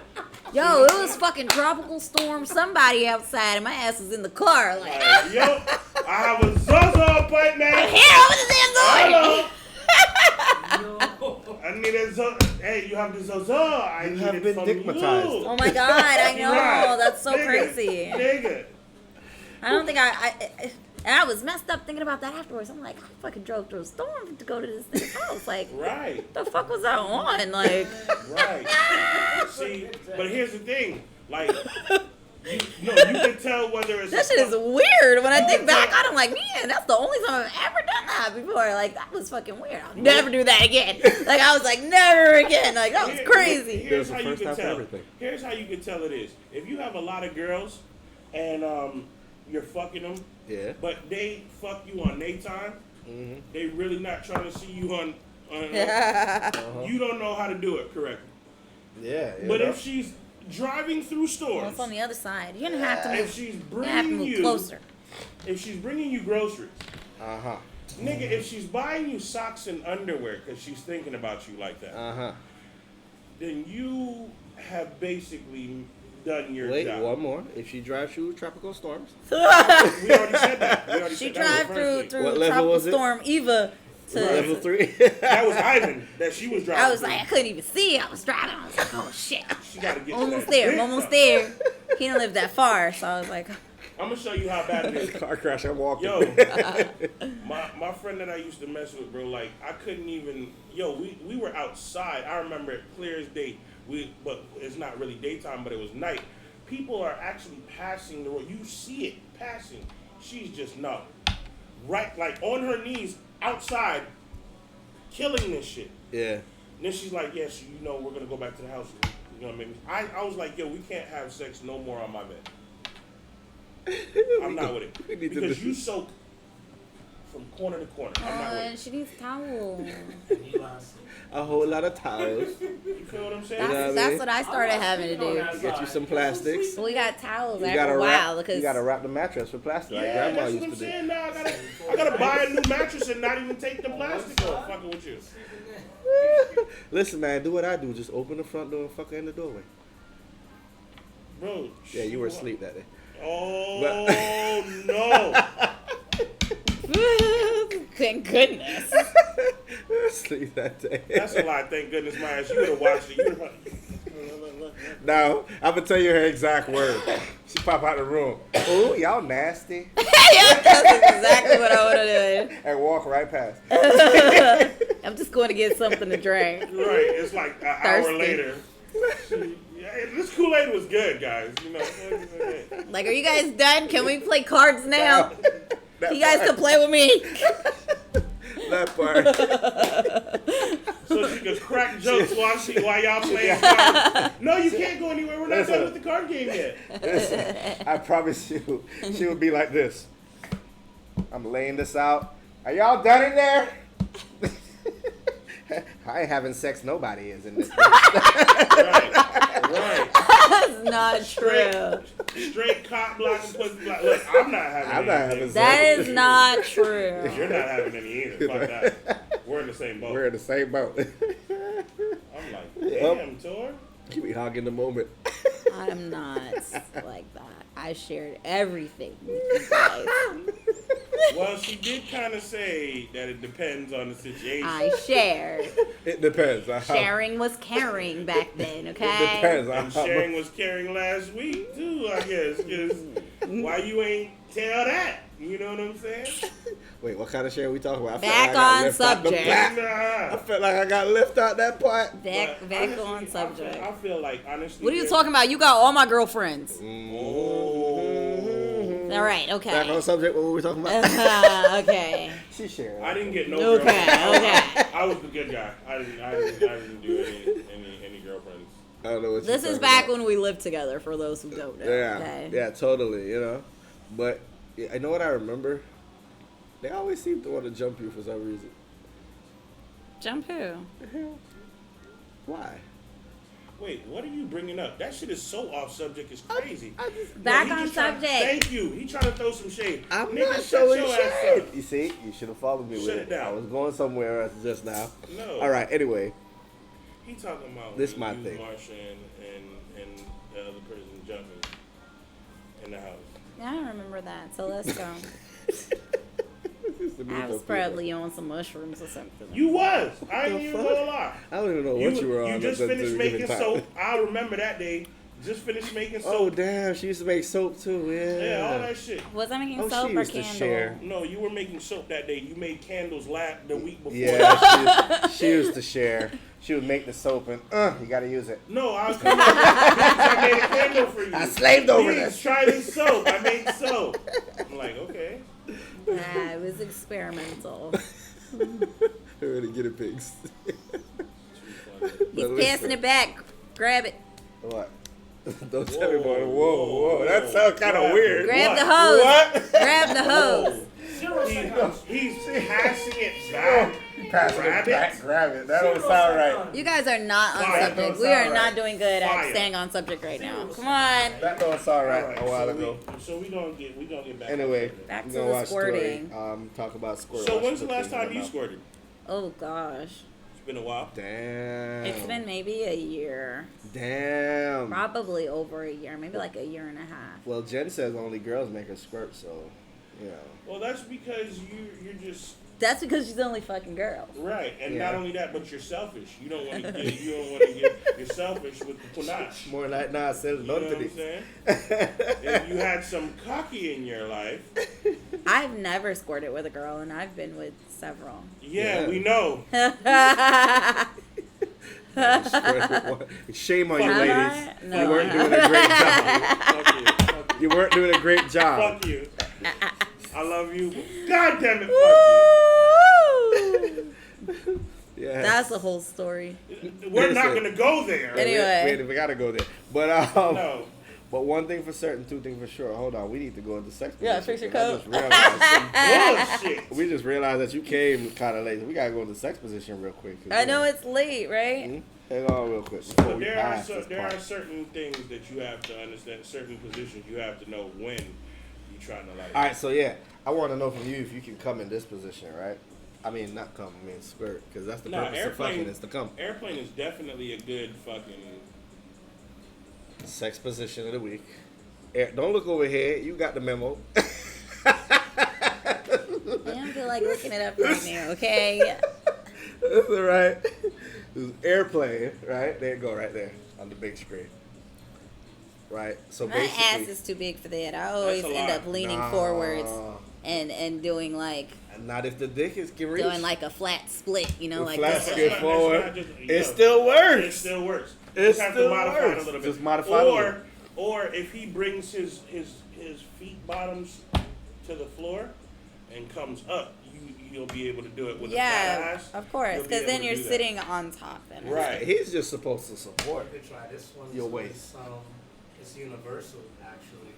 Yo, it was fucking tropical storm. Somebody outside, and my ass was in the car. Like, Yo, I have a Zaza pipe, man. here, open the damn door. Hello. I need a Zaza. Hey, you have the Zaza. I You need have it been from digmatized. you. Oh my god, I know. Right. That's so Nigga, crazy. Nigga. I don't think and I was messed up thinking about that afterwards. I'm like, I fucking drove through a storm to go to this house. Like, Right. the fuck was I on? Like, Right. See, but here's the thing. Like, you can tell whether it's that shit is weird. When I think back on it, I'm like, man, that's the only time I've ever done that before. Like, that was fucking weird. I'll never do that again. Like, I was like, never again. Like, that was crazy. Here's how There's a you first can time for tell. everything. Here's how you can tell it is. If you have a lot of girls and you're fucking them, Yeah. but they fuck you on daytime, they really not trying to see you on you don't know how to do it correctly. Yeah. But if she's driving through stores, Well, it's on the other side. You're gonna have to if move. she's You're gonna have to bringing move you closer. if she's bringing you groceries, Uh-huh. nigga, if she's buying you socks and underwear because she's thinking about you like that, Uh-huh. then you have basically done your Wait, job. one more. If she drives through tropical storms. We already said that. She That was drive the through first thing. What through level tropical was it? storm Eva to. Level 3. That was Ivan that she was driving. I was like, I couldn't even see. I was driving. I was like, oh shit. she gotta get Almost to that there. dick I'm almost suck. there. He didn't live that far, so I was like, I'm gonna show you how bad it is. Car crash, I'm walking. Yo, my friend that I used to mess with, bro, like I couldn't even. Yo, we were outside. I remember it clear as day. But it's not really daytime, but it was night. People are actually passing the road. You see it passing. She's just not right, like on her knees outside, killing this shit. Yeah. And then she's like, yes, you know, we're gonna go back to the house. You're gonna make me. I was like, yo, we can't have sex no more on my bed. I'm not with it. We need to Because do- you soak from corner to corner. I'm not with and she needs a towel. A whole lot of towels. it. You feel what I'm saying? You know what I That's mean? what I started having to do. Get you some plastics. We got towels You after gotta a while wrap. because You gotta wrap the mattress with plastic, like Yeah, Grandma that's what I'm used to do. saying. Now I gotta buy a new mattress and not even take the plastic off. Fucking with you. Listen, man, do what I do. Just open the front door and fuck her in the doorway. Bro. Yeah, you were asleep that day. Oh no. thank goodness. Asleep that day. That's a lie. Thank goodness, my ass. You would have watched it. You would have. No, I'm gonna tell you her exact word. She pop out the room. Ooh, y'all nasty. Yeah, that's exactly what I would have done. And walk right past. I'm just going to get something to drink. Right. It's like an hour Thirsty. later. Yeah, this Kool-Aid was good, guys. You know. Like, are you guys done? Can we play cards now? That You guys part. can play with me. That part. So she could crack jokes while y'all playing cards. No, you can't go anywhere. We're not Listen. done with the card game yet. Listen, I promise you, she would be like this. I'm laying this out. Are y'all done in there? I ain't having sex. Nobody is in this. Right. That's not true. Straight cock blocking pussy block. Look, I'm not having I'm not any. having That is not true. You're not having any either. Fuck that. We're in the same boat. We're in the same boat. I'm like, Yep. damn, Tor. You be hogging the moment. I'm not like that. I shared everything with you guys. Well, she did kind of say that it depends on the situation. I shared. It depends. On how, Sharing was caring back then, It okay? depends on And how sharing was caring last week, too, I guess. Because why you ain't tell that? You know what I'm saying? Wait, what kind of share we talking about? I felt Back like I got on left out the subject. back. I Nah. felt like I got left out that part. Back But honestly, on subject. I feel like, honestly. What are you talking about? You got all my girlfriends. Mm-hmm. All right, Back on okay. subject. What were we talking about? Okay. She shared. I didn't get no Okay, girlfriends. okay. I was the good guy. I didn't do any girlfriends. I don't know what This you're is talking back about. when we lived together, for those who don't know. Yeah, Okay? yeah, totally. You know, but yeah, I know what I remember. They always seem to want to jump you for some reason. Jump who? The hell? Why? Wait, what are you bringing up? That shit is so off subject. It's crazy. Back he on just trying- subject. Thank you. He trying to throw some shade. I'm Nigga, not shut showing your ass shade. up. You see, you should have followed me Shut with it it. down. I was going somewhere else just now. No. All right. Anyway, He talking about This when my you, thing. Marsha, and the other person's junk in the house. I don't remember that, so let's go. It's the I meat was of probably on some mushrooms or something. You was. I ain't The even fuck? gonna lie. I don't even know what you were on. You just at that finished given making time. soap. I remember that day. Just finished making soap. Oh damn, she used to make soap too. Yeah. Yeah, all that shit. Was I making Oh, soap she or used to candle? share. No, you were making soap that day. You made candles the week before. Yeah, she used to share. She would make the soap and you gotta use it. No, I was coming. I made a candle for you. I slaved over Please, this. try this soap. I made soap. I'm like, okay. Nah, it was experimental. We're the guinea pigs. He's passing it back. Grab it. What? Don't tell me about it. Whoa. That sounds kind of weird. Grab the hose. What? Grab the hose. 0 seconds. He's passing it back. Pass Grab it back. it. Grab it. That don't 0 sound right. seconds. You guys are not on Fire. subject. Don't We are sound not right. doing good Fire. at staying on subject right now. Come on. That don't sound right. Alright, A while so ago. So we gonna get back. Anyway, Back we're to gonna the watch squirting. Tori, talk about squirt. So Watch when's the put last things in time her you mouth. squirted? Oh gosh. It's been a while. Damn. It's been maybe a year. Damn. Probably over a year. Maybe like a year and a half. Well, Jen says only girls make her squirt, so you know. Well, that's because you're just That's because she's only fucking girl. right, and Yeah. not only that, but you're selfish. You don't want to get. You're selfish with the panache. More like nah, says You no know to what I'm this. saying? If you had some cocky in your life, I've never squirted with a girl, and I've been with several. yeah, we know. Shame on you, Have ladies. I? No, You weren't I doing a great job. Fuck you. Fuck you. You weren't doing a great job. Fuck you. I love you. God damn it, fuck Yeah. That's a whole story. you. We're not gonna go there. Anyway. we gotta go there. But No. but one thing for certain, two things for sure. Hold on, we need to go into sex. Yeah, position, fix your 'cause I Bullshit. we just realized that you came kind of late. We gotta go into sex position real quick. I know it's late, right? Mhm. Hang on real quick. Before But we there are pass this there are part. certain things that you have to understand. Certain positions you have to know when you're trying to like. All right, so yeah, I want to know from you if you can come in this position, right? I mean, not come. I mean, squirt, because that's the Nah, purpose of fucking airplane- is to come. Airplane is definitely a good fucking. Sex position of the week. Don't look over here. You got the memo. I don't feel like looking it up right now, okay? That's all right. This is airplane, right? There you go, right there on the big screen. Right. So My basically, ass is too big for that. I always a end lot. up leaning Nah. forwards and doing like not if the dick is can reach. doing like a flat split, you know, The like flat this. split. It's forward. not just- It yo, still works. It still works. It Just have still to modify works. it a little bit. Just modify it a little. Or if he brings his feet bottoms to the floor and comes up, you'll be able to do it with a flat Yeah, ass. of course, You'll be because able then to you're do that. sitting on top. And Right. He's just supposed to support. You could try this one. Your This waist. one's, it's universal, actually.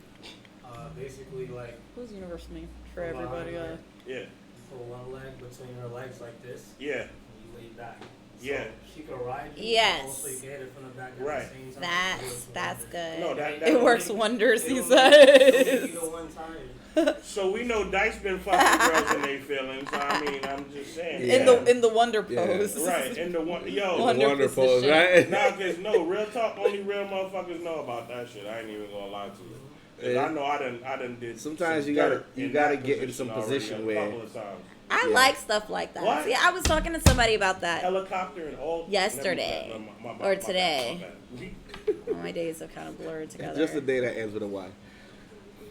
Basically, like, Who's universal me for Hold on, everybody? right. Yeah. you pull one leg between your legs like this, Yeah. and you lay back. So Yeah. she could ride you. Yes. Also, you can hit it from the back at Right. the same time. That's good. No, that It works wonders, he It'll says. make you one time. So we know Dice been fucking girls in their feelings. I mean, I'm just saying. Yeah. In the wonder Yeah. pose. Right. And the one, yo. Wonder Wonderful, position. right? Nah, cause no, real talk, only real motherfuckers know about that shit. I ain't even gonna lie to you. 'Cause Yeah. I know I done did. Sometimes some you gotta- dirt you in gotta that get in some already position a where- couple of times. I Yeah. like stuff like that. What? See, I was talking to somebody about that. Helicopter and all. Yesterday. My Or bad, today. my bad. All my days are kind of blurred together. Just a day that ends with a Y.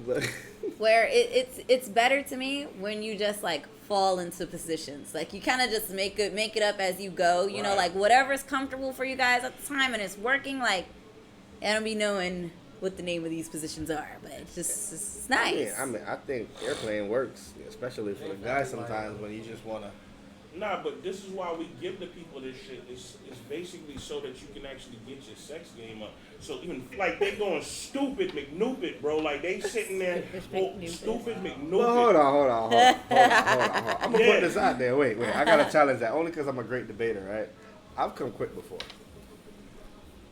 But Where it's better to me when you just like fall into positions. Like you kind of just make it up as you go. You know, Right. like whatever's comfortable for you guys at the time and it's working. Like I don't be knowing what the name of these positions are, but it's nice. I mean, I think airplane works, especially for the guys sometimes when you just wanna. Nah, but this is why we give the people this shit. It's basically so that you can actually get your sex game up. So even like they going stupid McNoopit, bro. Like they sitting there, stupid McNoopit. Well, hold on. I'm gonna Yeah. put this out there. Wait. I gotta challenge that only because I'm a great debater, right? I've come quick before.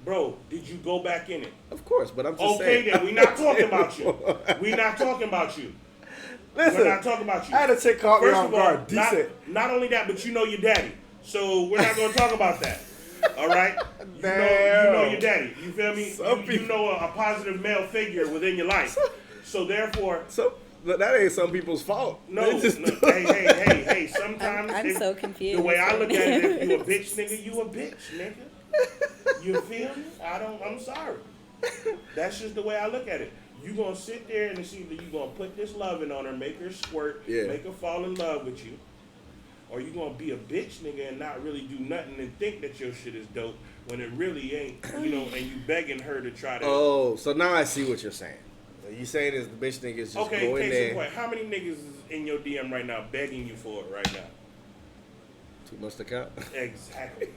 Bro, did you go back in it? Of course, but I'm just Okay, saying. then we not talking about you. We not talking about you. Listen, We're not talking about you. I had a chick caught me First off of all, guard. Decent. not only that, but you know your daddy. So we're not going to talk about that. All right? You know your daddy. You feel me? You know a positive male figure within your life. So therefore... But that ain't some people's fault. No. Hey. Sometimes I'm so confused. The way I look at it, if you a bitch nigga, you a bitch nigga. You feel me? I'm sorry. That's just the way I look at it. You gonna sit there and see that you gonna put this loving on her, make her squirt, make her fall in love with you, or you gonna be a bitch nigga and not really do nothing and think that your shit is dope when it really ain't, and you begging her to try to. Oh, so now I see what you're saying. You saying is the bitch niggas just go in there. Point. How many niggas is in your DM right now begging you for it right now? Too much to count. Exactly.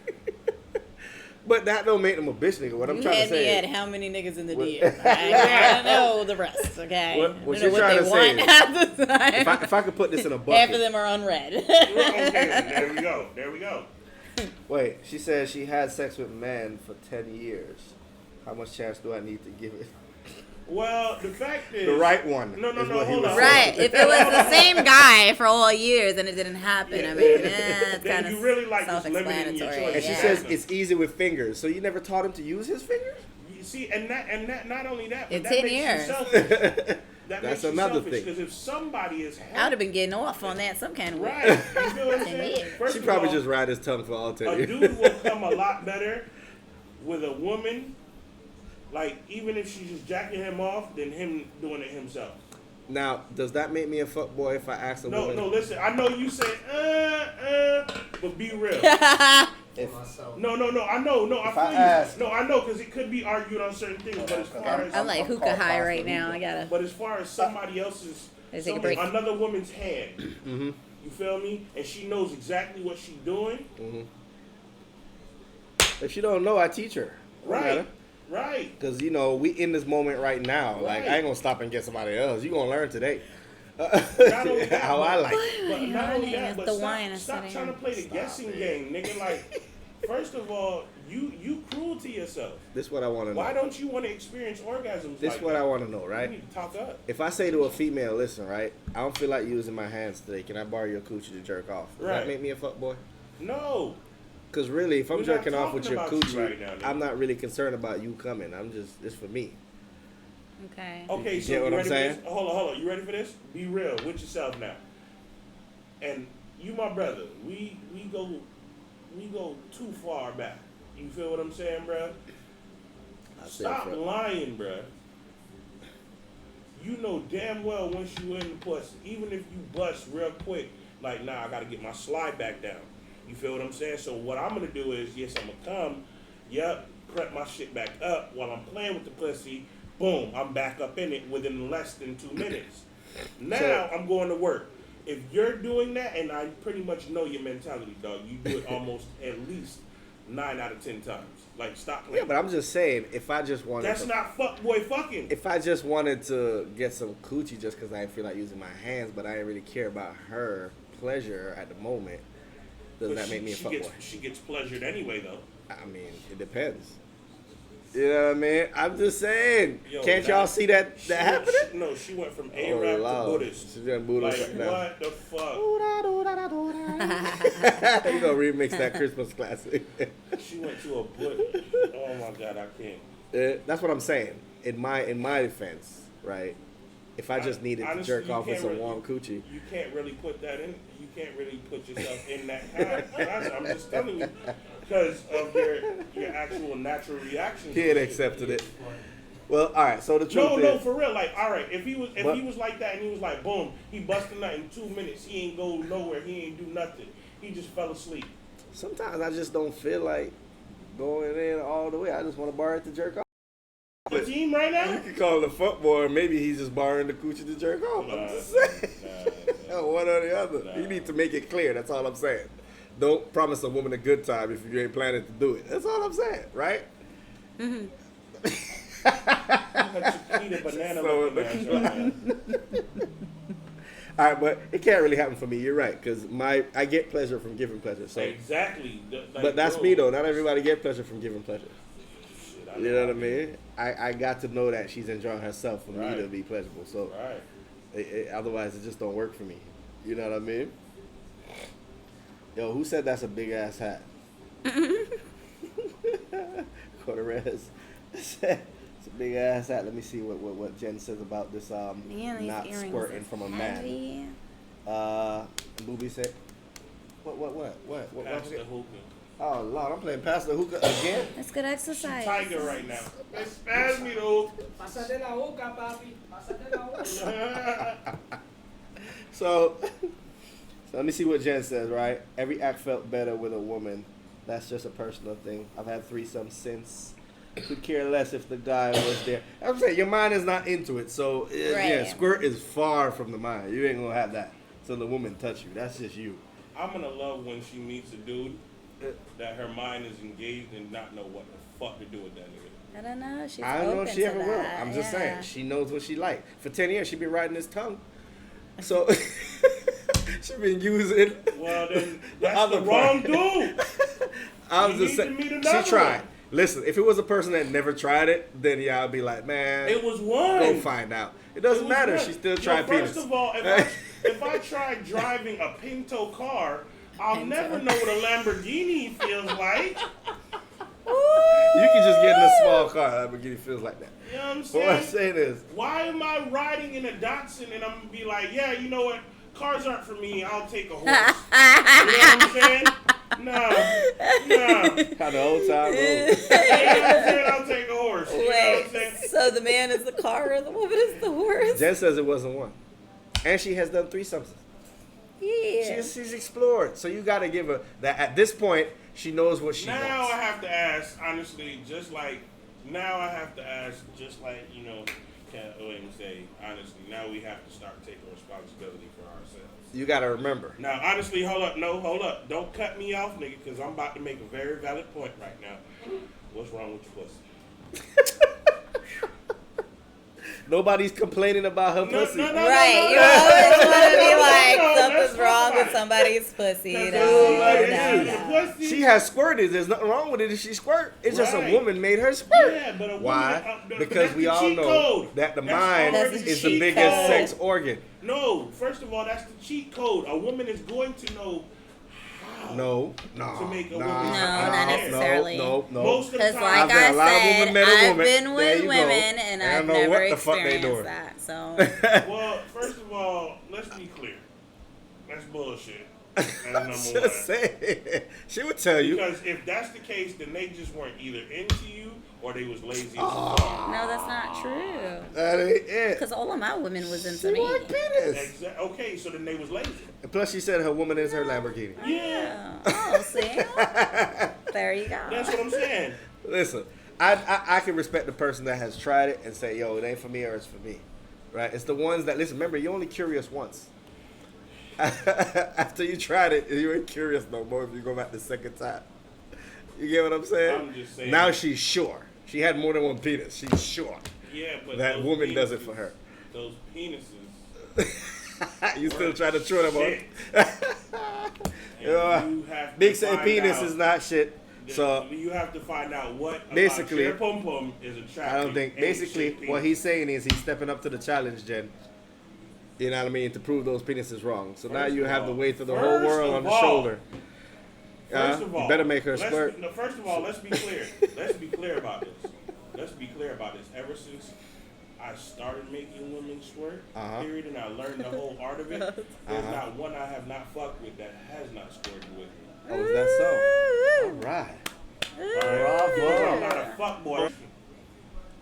But that don't make them a bitch nigga. What I'm trying to say. You had me at how many niggas in the DM? I know the rest. Okay. What you're trying to say is, half the time. if I could put this in a bucket. Half of them are unread. Okay, there we go. Wait, she says she had sex with men for 10 years. How much chance do I need to give it? Well, the fact is... The right one. No, hold on. Right. If it was the same guy for all years and it didn't happen, I mean, it's kind of you really like self-explanatory. And she says it's easy with fingers. So you never taught him to use his fingers? You see, and that not only that, but in that 10 makes years. you selfish. That's another thing. Because if somebody is I would have been getting off on that some kind of way. Right. You feel what I'm saying? She probably just ride his tongue for all 10 years. A dude will come a lot better with a woman. Like, even if she's just jacking him off, than him doing it himself. Now, does that make me a fuckboy if I ask a woman? No, listen. I know you say, but be real. No, I know. I feel you. No, I know, because it could be argued on certain things, but as far as... I'm like hookah high right now. I gotta... But as far as somebody else's... Another woman's hand, you feel me? And she knows exactly what she's doing. If she don't know, I teach her. Right. Because, we in this moment right now. Right. Like, I ain't going to stop and get somebody else. You going to learn today. That, how I like it. But not only that, but stop trying to play the guessing game, nigga. Like, first of all, you cruel to yourself. This is what I want to know. Why don't you want to experience orgasms This is what I want to know, right? You need to talk up. If I say to a female, listen, right, I don't feel like using my hands today. Can I borrow your coochie to jerk off? Does that make me a fuckboy? No. Because really, if I'm jerking off with your coochie, right now, I'm not really concerned about you coming. It's for me. Okay. Okay, so you get what I'm saying? For this? Hold on. You ready for this? Be real with yourself now. And you, my brother, we go too far back. You feel what I'm saying, bruh? Stop lying, bruh. You know damn well once you in the pussy, even if you bust real quick, like, nah, I gotta get my slide back down. You feel what I'm saying? So what I'm gonna do is, yes, I'm gonna come, prep my shit back up while I'm playing with the pussy. Boom, I'm back up in it within less than 2 minutes. Now I'm going to work. If you're doing that, and I pretty much know your mentality, dog, you do it almost at least 9 out of 10 times. Like, stop playing. Yeah, but I'm just saying, if I just wanted That's not fuckboy fucking. If I just wanted to get some coochie just because I didn't feel like using my hands, but I didn't really care about her pleasure at the moment, does that make me a fuckboy? She gets pleasured anyway, though. I mean, it depends. You know what I mean? I'm just saying. Yo, can't y'all see that happening? She went from Arab to Buddhist. She's doing Buddhist like, right now. What the fuck? You gonna remix that Christmas classic. She went to a Buddhist. Oh my God, I can't. That's what I'm saying. In my defense, right? If I just needed to jerk off with some warm coochie. You can't really put that in. You can't really put yourself in that kind. I'm just telling you. Because of your actual natural reactions. He had accepted it. Well, all right. So the truth is, no, for real. Like, all right. If he was like that and he was like, boom, he busted nut in 2 minutes. He ain't go nowhere. He ain't do nothing. He just fell asleep. Sometimes I just don't feel like going in all the way. I just want to borrow it to jerk off. The team right now? You can call it a fuckboy. Maybe he's just borrowing the coochie to jerk off. I'm just saying. One or the other. You need to make it clear. That's all I'm saying. Don't promise a woman a good time if you ain't planning to do it. That's all I'm saying, right? Mm-hmm. All right, but it can't really happen for me. You're right, because I get pleasure from giving pleasure. So exactly. But that's me though. Not everybody get pleasure from giving pleasure. You know what I mean? I got to know that she's enjoying herself for me to be pleasurable. So otherwise, it just don't work for me. You know what I mean? Yo, who said that's a big ass hat? Cortez. It's a big ass hat. Let me see what Jen says about this Man, these not earrings squirting is from a heavy. man. Booby said, what? Pass the hookah. Oh Lord, I'm playing past the hookah again. That's good She exercise. tiger right now. Pass me the hookah. Pásate la boca, papi. Pásate la boca. So let me see what Jen says, right? Every act felt better with a woman. That's just a personal thing. I've had threesomes since. Could care less if the guy was there. I'm saying your mind is not into it. So yeah, Right. squirt is far from the mind. You ain't gonna have that. So the woman touch you. That's just you. I'm gonna love when she meets a dude that her mind is engaged and not know what the fuck to do with that nigga. I don't know. She's I don't know open if she to ever will. that. I'm just Yeah. saying. She knows what she like. For 10 years, she been riding his tongue. So she been using Well, then the that's other the wrong part. dude. I was You just need saying. to meet She another tried. one. Listen, if it was a person that never tried it, then yeah, I'd be like, man, It was one. go find out. It doesn't It was matter. one. She still Yo, tried penis. First of all, if I tried driving a Pinto car, I'll never know what a Lamborghini feels like. You can just get in a small car. Lamborghini feels like that. You know what I'm But saying? what I'm saying is, Why am I riding in a Datsun and I'm gonna be like, yeah, you know what? Cars aren't for me. I'll take a horse. You know what I'm saying? No. how the whole time road. You know what I'm saying? I'll take a horse. You know what I'm saying? Wait, so the man is the car or the woman is the horse? Jen says it wasn't one. And she has done threesomes. Yeah. She's explored. So you got to give her that. At this point, she knows what she Now wants. I have to ask, honestly, just like, you know, can't even say, honestly, now we have to start taking responsibility for ourselves. You got to remember. Now, honestly, hold up. Don't cut me off, nigga, because I'm about to make a very valid point right now. What's wrong with your pussy? Nobody's complaining about her pussy. Right, you always want to be like, let's something's talk wrong about with it. somebody's pussy. Because No. pussy- She has squirted. There's nothing wrong with it if she squirt. It's just a Right. woman made her squirt. Yeah, but a woman, Why? but Because that's we the all cheat know code. that the That's mind already That's the is the cheat biggest code. sex organ. No, first of all, that's the cheat code. A woman is going to know No, to make a woman. No, not necessarily. No. Most of the Because time, like I've had a lot of I women said, met a I've woman. been There with you go. women and I I've don't know what never the fuck they experienced doing. that. So well, first of all, let's be clear. That's bullshit. That's number I'm one. just saying. She would tell you. Because if that's the case, then they just weren't either into you or they was lazy as Ah. fuck. no, that's not true. That ain't it. Because all of my women was into She me. want penis. Okay, so then they was lazy. And plus, she said her woman is her Lamborghini. Yeah, Oh, see, there you go. that's what I'm saying. Listen, I can respect the person that has tried it and say, yo, it ain't for me or it's for me. Right? It's the ones that, listen, remember, you're only curious once. After you tried it, you ain't curious no more if you go back the second time. You get what I'm saying? I'm just saying. Now she's sure. She had more than one penis. She's sure. Yeah, but That those woman does it penises- for her. Those penises. You still try to throw them on? Shit. And you have to Big say find penis out- is not shit. So you have to find out what basically, about your pum pum is attractive. I don't think. and Basically, shit what penis. he's saying is he's stepping up to the challenge, Jen. You know what I mean? To prove those penises wrong. So now First you of have all- the weight of the whole first world of on the all- shoulder. First of all, you better make her let's squirt. be- no, first of all, let's be clear. Let's be clear about this. Let's be clear about this. Ever since I started making women squirt, period, and I learned the whole art of it, there's not one I have not fucked with that has not squirted with me. Oh, is that so? All right. I'm not a fuckboy.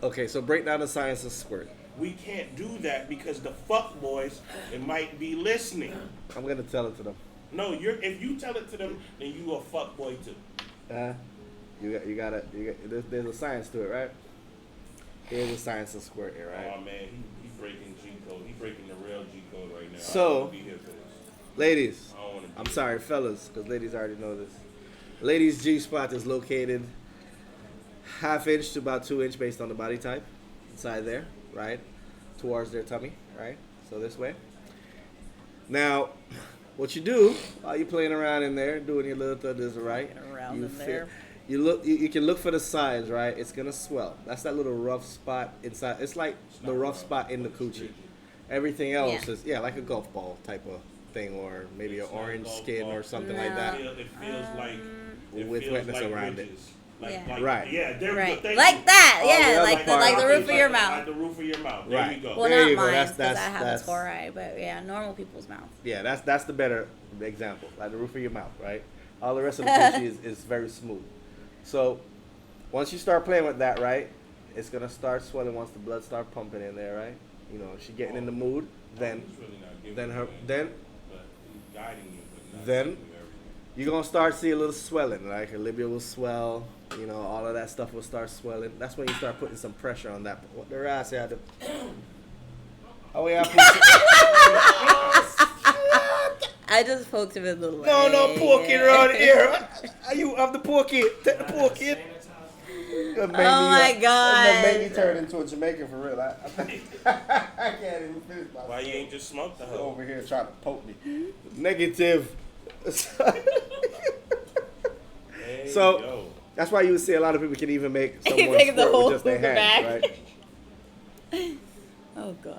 Okay, so break down the science of squirt. We can't do that because the fuckboys, it might be listening. I'm gonna tell it to them. No, if you tell it to them, then you a fuckboy too. There's a science to it, right? There's a science of squirting, right? Oh man, he breaking G code. He breaking the real G code right now. So- I don't wanna be here for this. Ladies, I don't wanna be I'm here. sorry, fellas, because ladies already know this. Ladies' G spot is located 1/2 inch to about 2 inch based on the body type. Inside there, right? Towards their tummy, right? So this way. Now, what you do while you're playing around in there, doing your little thing, is right. Around You in there. You look. You can look for the signs, right? It's gonna swell. That's that little rough spot inside. It's like the rough spot in the coochie. Everything else Yeah. is like a golf ball type of thing, or maybe It's an not orange golf skin ball. or something No. like that. It feels like With wetness around it. ridges. Yeah. Right. Yeah, there we go. Right. Thank Like you. that. Oh, Yeah, the like other the part. roof of your Like mouth. the roof of your mouth. There Right. we go. Well, There not you go. mine, That's- because I have a that's- tori, but yeah, normal people's mouth. Yeah, that's the better example. Like the roof of your mouth, right? All the rest of the pussy is very smooth. So once you start playing with that, right, it's gonna start swelling once the blood start pumping in there, right? You know, she getting in the mood, then He's really not giving then you her anything, then but he's guiding you, but not then giving you everything. you're gonna start seeing a little swelling, like her labia will swell, you know, all of that stuff will start swelling. That's when you start putting some pressure on that. What the ass had to Oh yeah, I just poked him in the leg. no porky around here. Are you of the porky? Take the porky. Oh my God. That made me turn into a Jamaican for real. I can't even finish my Why you ain't just smoked the hoe? over here trying to poke me. Negative. Hey, So- yo. That's why you would see a lot of people can even make He's someone taking the squirt whole with just their hooker hands, back. right? Oh gosh.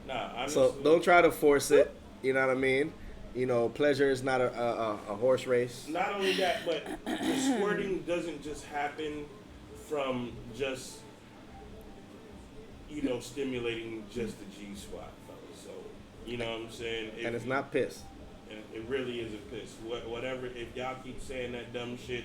Nah, honestly. So don't try to force it. You know what I mean? You know, pleasure is not a horse race. Not only that, but the squirting doesn't just happen from just, stimulating just the G spot, fellas. So, you know what I'm saying? And it's not piss. It really is a piss. Whatever, if y'all keep saying that dumb shit,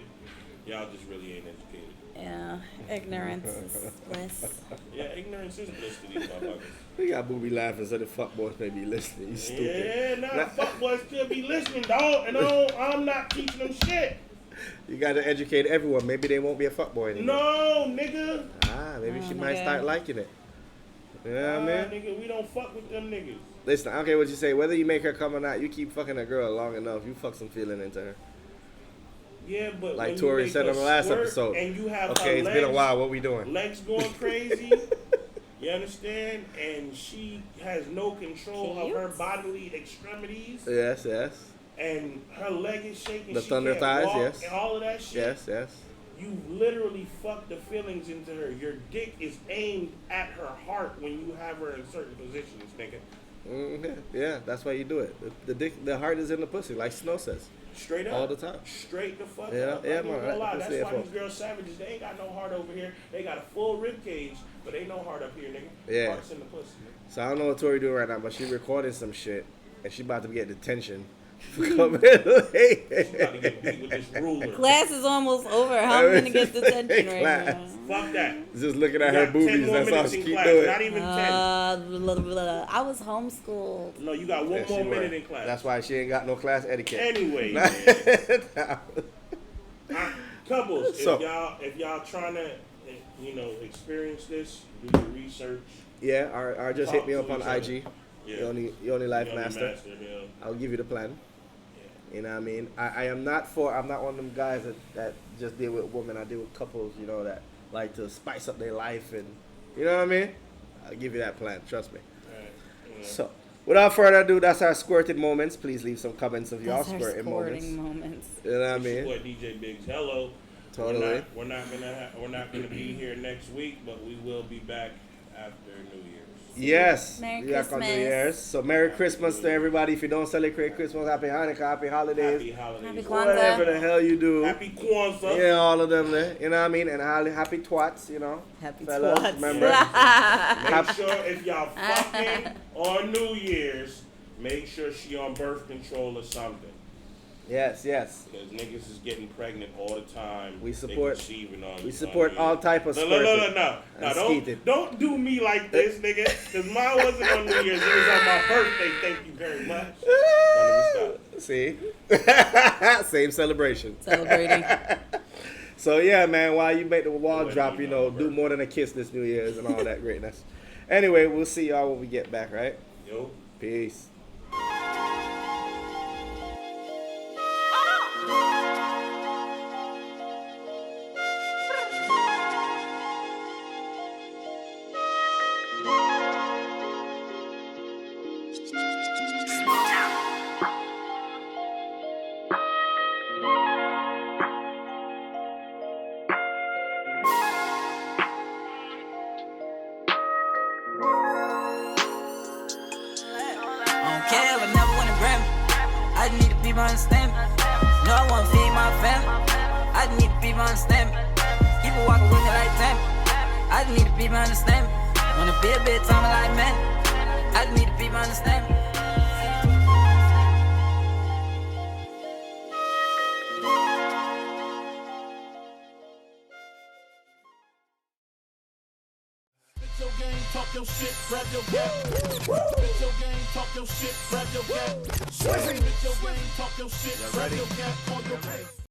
y'all just really ain't educated. Yeah, ignorance is bliss. Yeah, ignorance is bliss to these motherfuckers. We got booby laughing so the fuckboys may be listening. You stupid. Yeah, fuckboys could be listening, dog, and I'm not teaching them shit. You gotta educate everyone. Maybe they won't be a fuckboy anymore. No, nigga. Maybe she Oh, might nigga. start liking it. You know what I mean? Nigga, we don't fuck with them niggas. Listen, I don't care what you say. Whether you make her come or not, you keep fucking a girl long enough, you fuck some feeling into her. Yeah, but Like when you Tori make said her on the last squirt episode. and you have Okay, her it's legs, been a while. What we doing? legs going crazy. You understand? And she has no control of her Cute. bodily extremities. Yes, yes. And her leg is shaking. The she thunder can't thighs, walk, yes. And all of that shit. Yes, yes. You literally fuck the feelings into her. Your dick is aimed at her heart when you have her in certain positions, nigga. Yeah, that's why you do it. The heart is in the pussy, like Snow says. Straight up. All the time. Straight the fuck Yeah, up. yeah, I ain't man, gonna lie. that's That's the why info. these girls savages. They ain't got no heart over here. They got a full rib cage, but ain't no heart up here, nigga. Yeah. Heart's in the pussy, nigga. So I don't know what Tori doing right now, but she recording some shit, and she about to get detention for coming late. She about to get beat with this ruler. Class is almost over. How am I gonna get detention right Class. now? Fuck that. Just looking You at her got 10 boobies, more that's all minutes she in keep class. doing. Not even 10. Blah, blah, blah. I was homeschooled. No, you got one Yeah, she more were. minute in class. That's why she ain't got no class etiquette. Anyway, man. Couples, So- if y'all trying to, experience this, do your research. Yeah, or just hit me Talk up to on each other. IG, Yeah. Yoni Life Yoni Master. yeah. I'll give you the plan. Yeah. You know what I mean? I'm not one of them guys that just deal with women. I deal with couples, that like to spice up their life, and you know what I mean? I'll give you that plan, trust me. Alright, So, without further ado, that's our squirted moments. Please leave some comments of your That's our squirting sporting moments. moments. You know what I It's your mean? boy DJ Biggs. Hello. Totally. We're not gonna be here next week, but we will be back after New Year's. Yes. Merry we back on New Christmas. Year's. So Merry Christmas to everybody. If you don't celebrate Christmas, Happy Hanukkah, Happy Holidays. Happy holidays. Happy Kwanzaa. Whatever the hell you do. Happy Kwanzaa. Yeah, all of them there. You know what I mean? And happy twats, Happy fellas, twats. remember? Make sure if y'all fucking on New Year's, make sure she on birth control or something. Yes, yes. Because niggas is getting pregnant all the time. We They support- conceiving on- We on support New all Year's. type of No, squirting. no, and don't, skeeting. don't do me like this, nigga. Because mine wasn't on New Year's. It was on my birthday. Thank you very much. Now, let me stop. See? Same celebration. Celebrating. So yeah, man, while you make the wall Wait, drop, you know, do more than a kiss this New Year's and all that greatness. Anyway, we'll see y'all when we get back, right? Yo. Peace. I don't care, I never win a Grammy. I just need to be my understanding. No, I wanna feed my family. I just need the people understand me. Keep it walking with me like Tammy. I just need the people understand me. Wanna be a bitch, tell me like man. I just need the people understand me. Spit your game, talk your shit, grab your gap. Spit your game, talk your shit, grab your gap. Spit your game, talk your shit, grab your gap on your face.